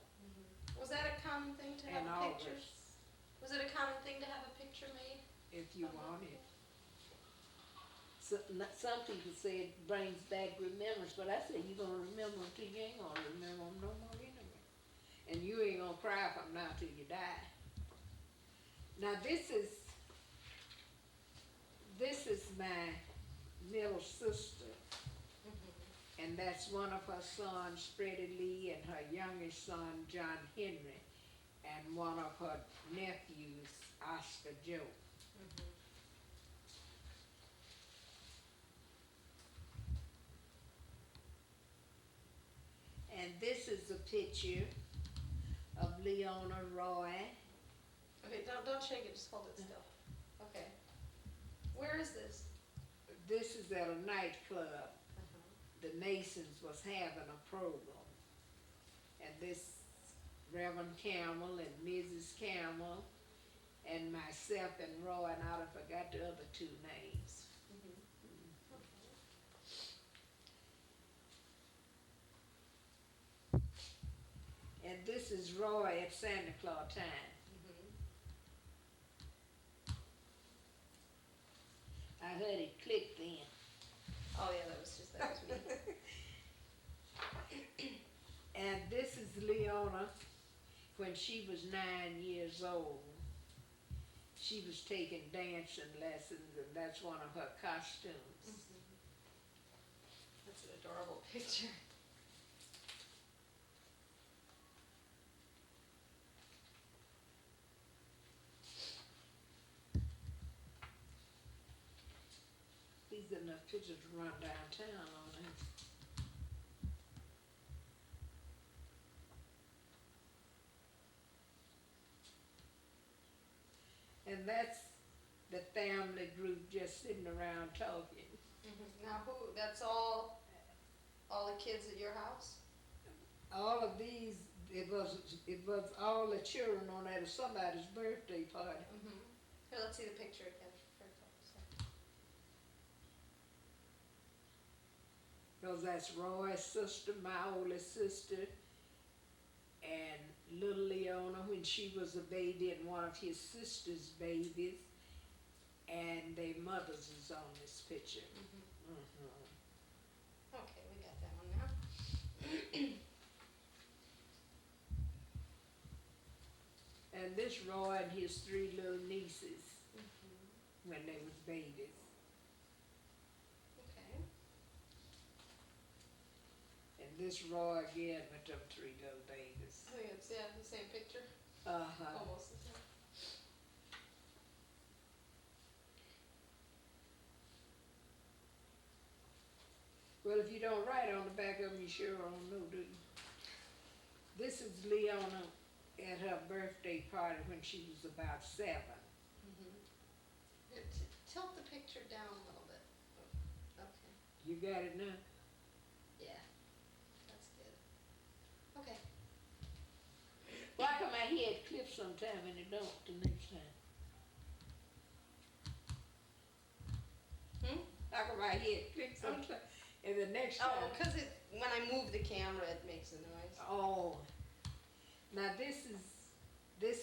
Was that a common thing to in have a picture? August, Was it a common thing to have a picture made? if you want it. Some people say it brings back remembrance, but I say you're gonna remember them till you ain't gonna remember them no more anyway. And you ain't gonna cry for them now till you die. Now this is my middle sister, and that's one of her sons, Freddie Lee, and her youngest son, John Henry, and one of her nephews, Oscar Joe. And this is a picture of Leona Roy. Okay, don't shake it, just hold it still. Okay. Where is this? This is at a nightclub. The Masons was having a program. And this Reverend Campbell and Mrs. Campbell and myself and Roy, and I forgot the other two names. And this is Roy at Santa Claus time. I heard it click then. Oh yeah, that was me. And this is Leona when she was 9 years old. She was taking dancing lessons, and that's one of her costumes. That's an adorable picture. These are enough pictures to run downtown on it. And that's the family group just sitting around talking. Now that's all the kids at your house? All of these, it was all the children on at somebody's birthday party. Here, let's see the picture again for a couple seconds. Because that's Roy's sister, my oldest sister, and little Leona when she was a baby, and one of his sister's babies, and their mothers is on this picture. Okay, we got that one now. And this Roy and his 3 little nieces when they was babies. Okay. this Roy again with them 3 little babies. I think it's, yeah, the same picture, Uh-huh. almost the same. Well, if you don't write on the back of them, you sure don't know, do you? This is Leona at her birthday party when she was about 7. Here, tilt the picture down a little bit. Okay, You got it now? yeah, that's good. Okay. Why come my head clip sometime and it don't the next time? How come my head clip sometime and the next time? Oh, because when I move the camera, it makes a noise. Oh. Now this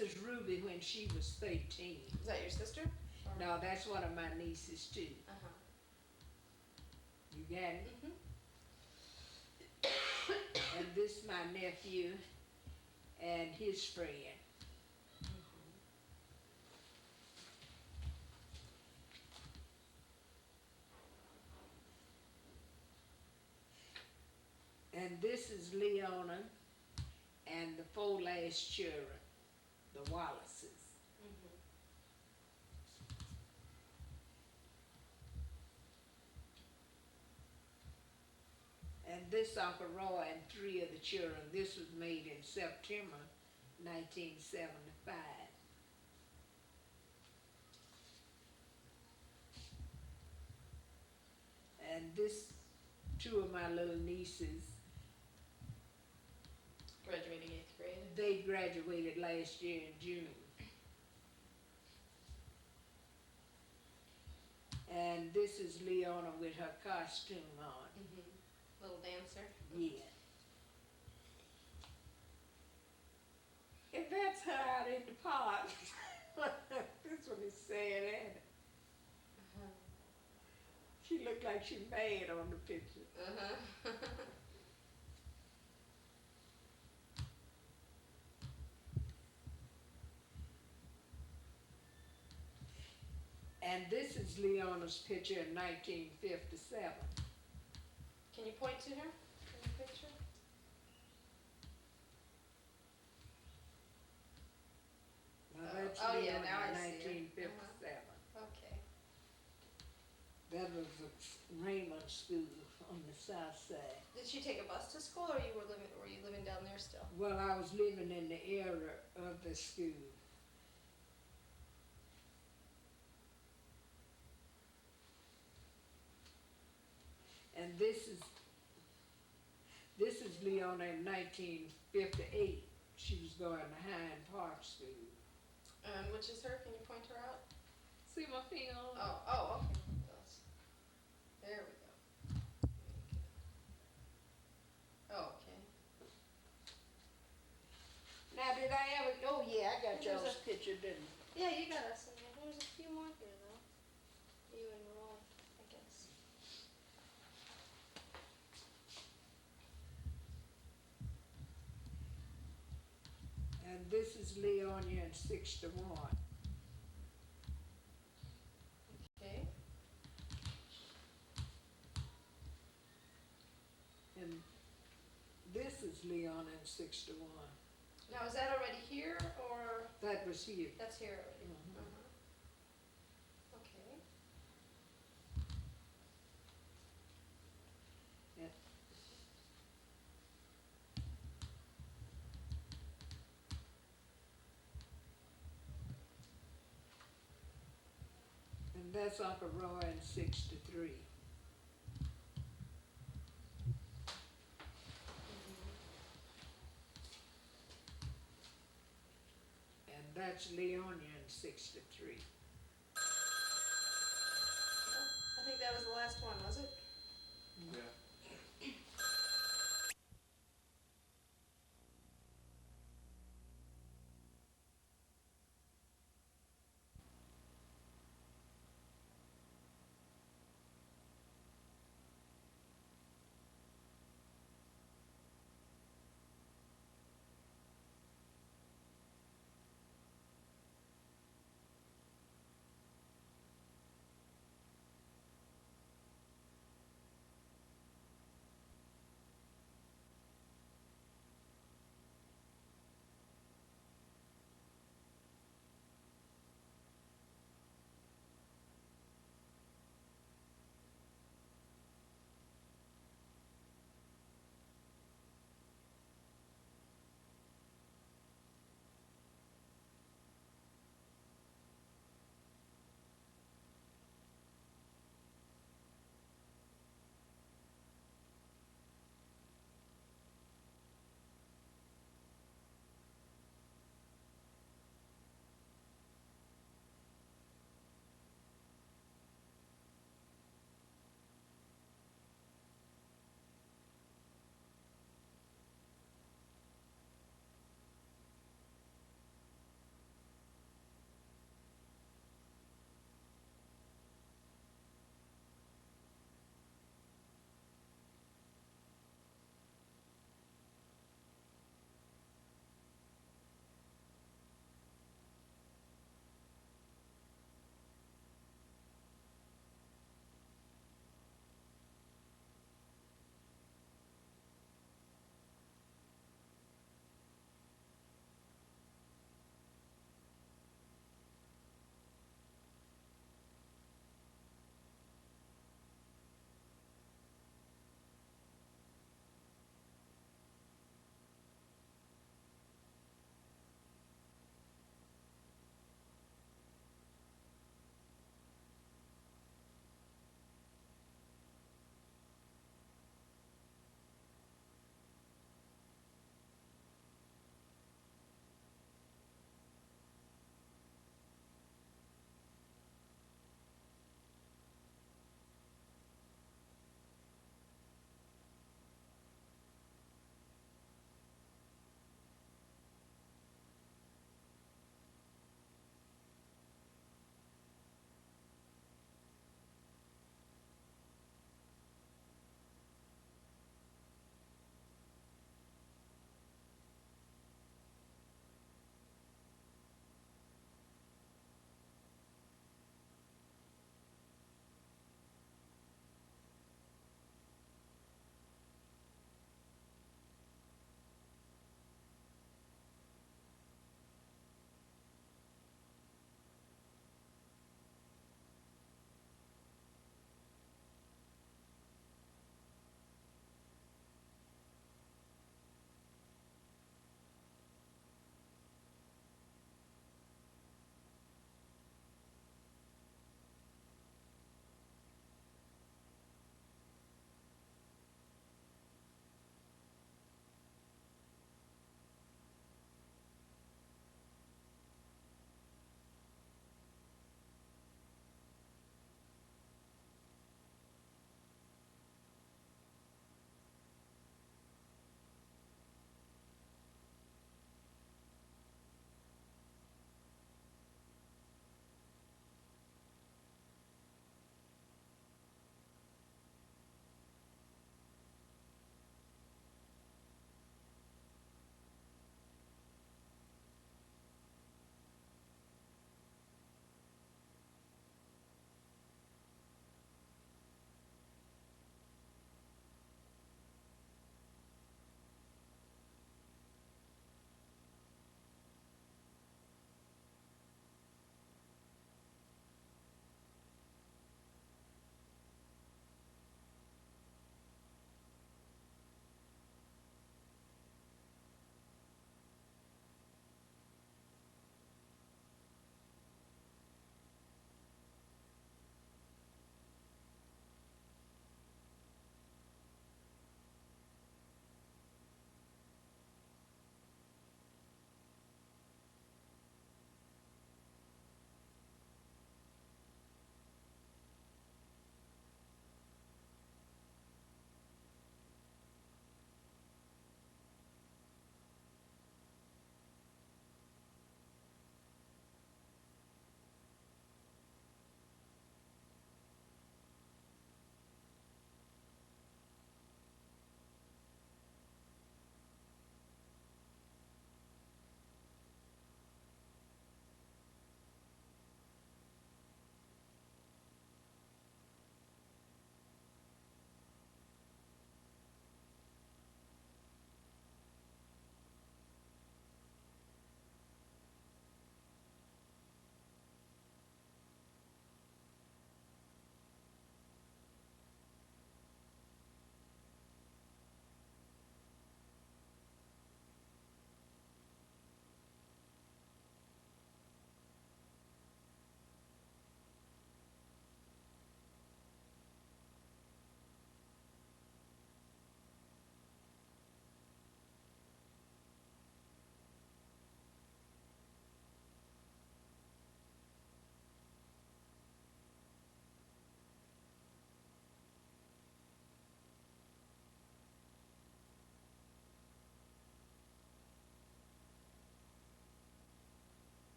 is Ruby when she was 13. Is that your sister? Or- No, that's one of my nieces too. Uh-huh. You got it? Mm-hmm. And this my nephew and his friend. And this is Leona and the 4 last children, the Wallaces. Mm-hmm. And this Uncle Roy and 3 of the children. This was made in September 1975. And this, 2 of my little nieces, Graduating 8th grade. they graduated last year in June. And this is Leona with her costume on. Mm-hmm. Little dancer. Yeah. And that's her out in the park. This one is sad, ain't it? Uh-huh. She looked like she mad on the picture. Uh-huh. And this is Leona's picture in 1957. Can you point to her in the picture? Now that's Oh, yeah, Leona now I in see her. 1957. Okay. That was a Raymond school on the south side. Did she take a bus to school, or were you living down there still? Well, I was living in the area of the school. And this is Leona in 1958. She was going to Hind Park School. And which is her? Can you point her out? See my finger on? Oh, okay. There we go. Oh, okay. Now, did I ever? Oh yeah, I got There's y'all's picture, didn't I? Yeah, you got us in there. There's a few more here, though. You and Roy, I guess. And this is Leonia in 61. Okay. And this is Leona in 61. Now, is that already here, or That was here. that's here already? Mhm. Uh-huh. Okay. Yeah. And that's Uncle Roy in 63. And that's Leonia in 63. I think that was the last one, was it? Yeah.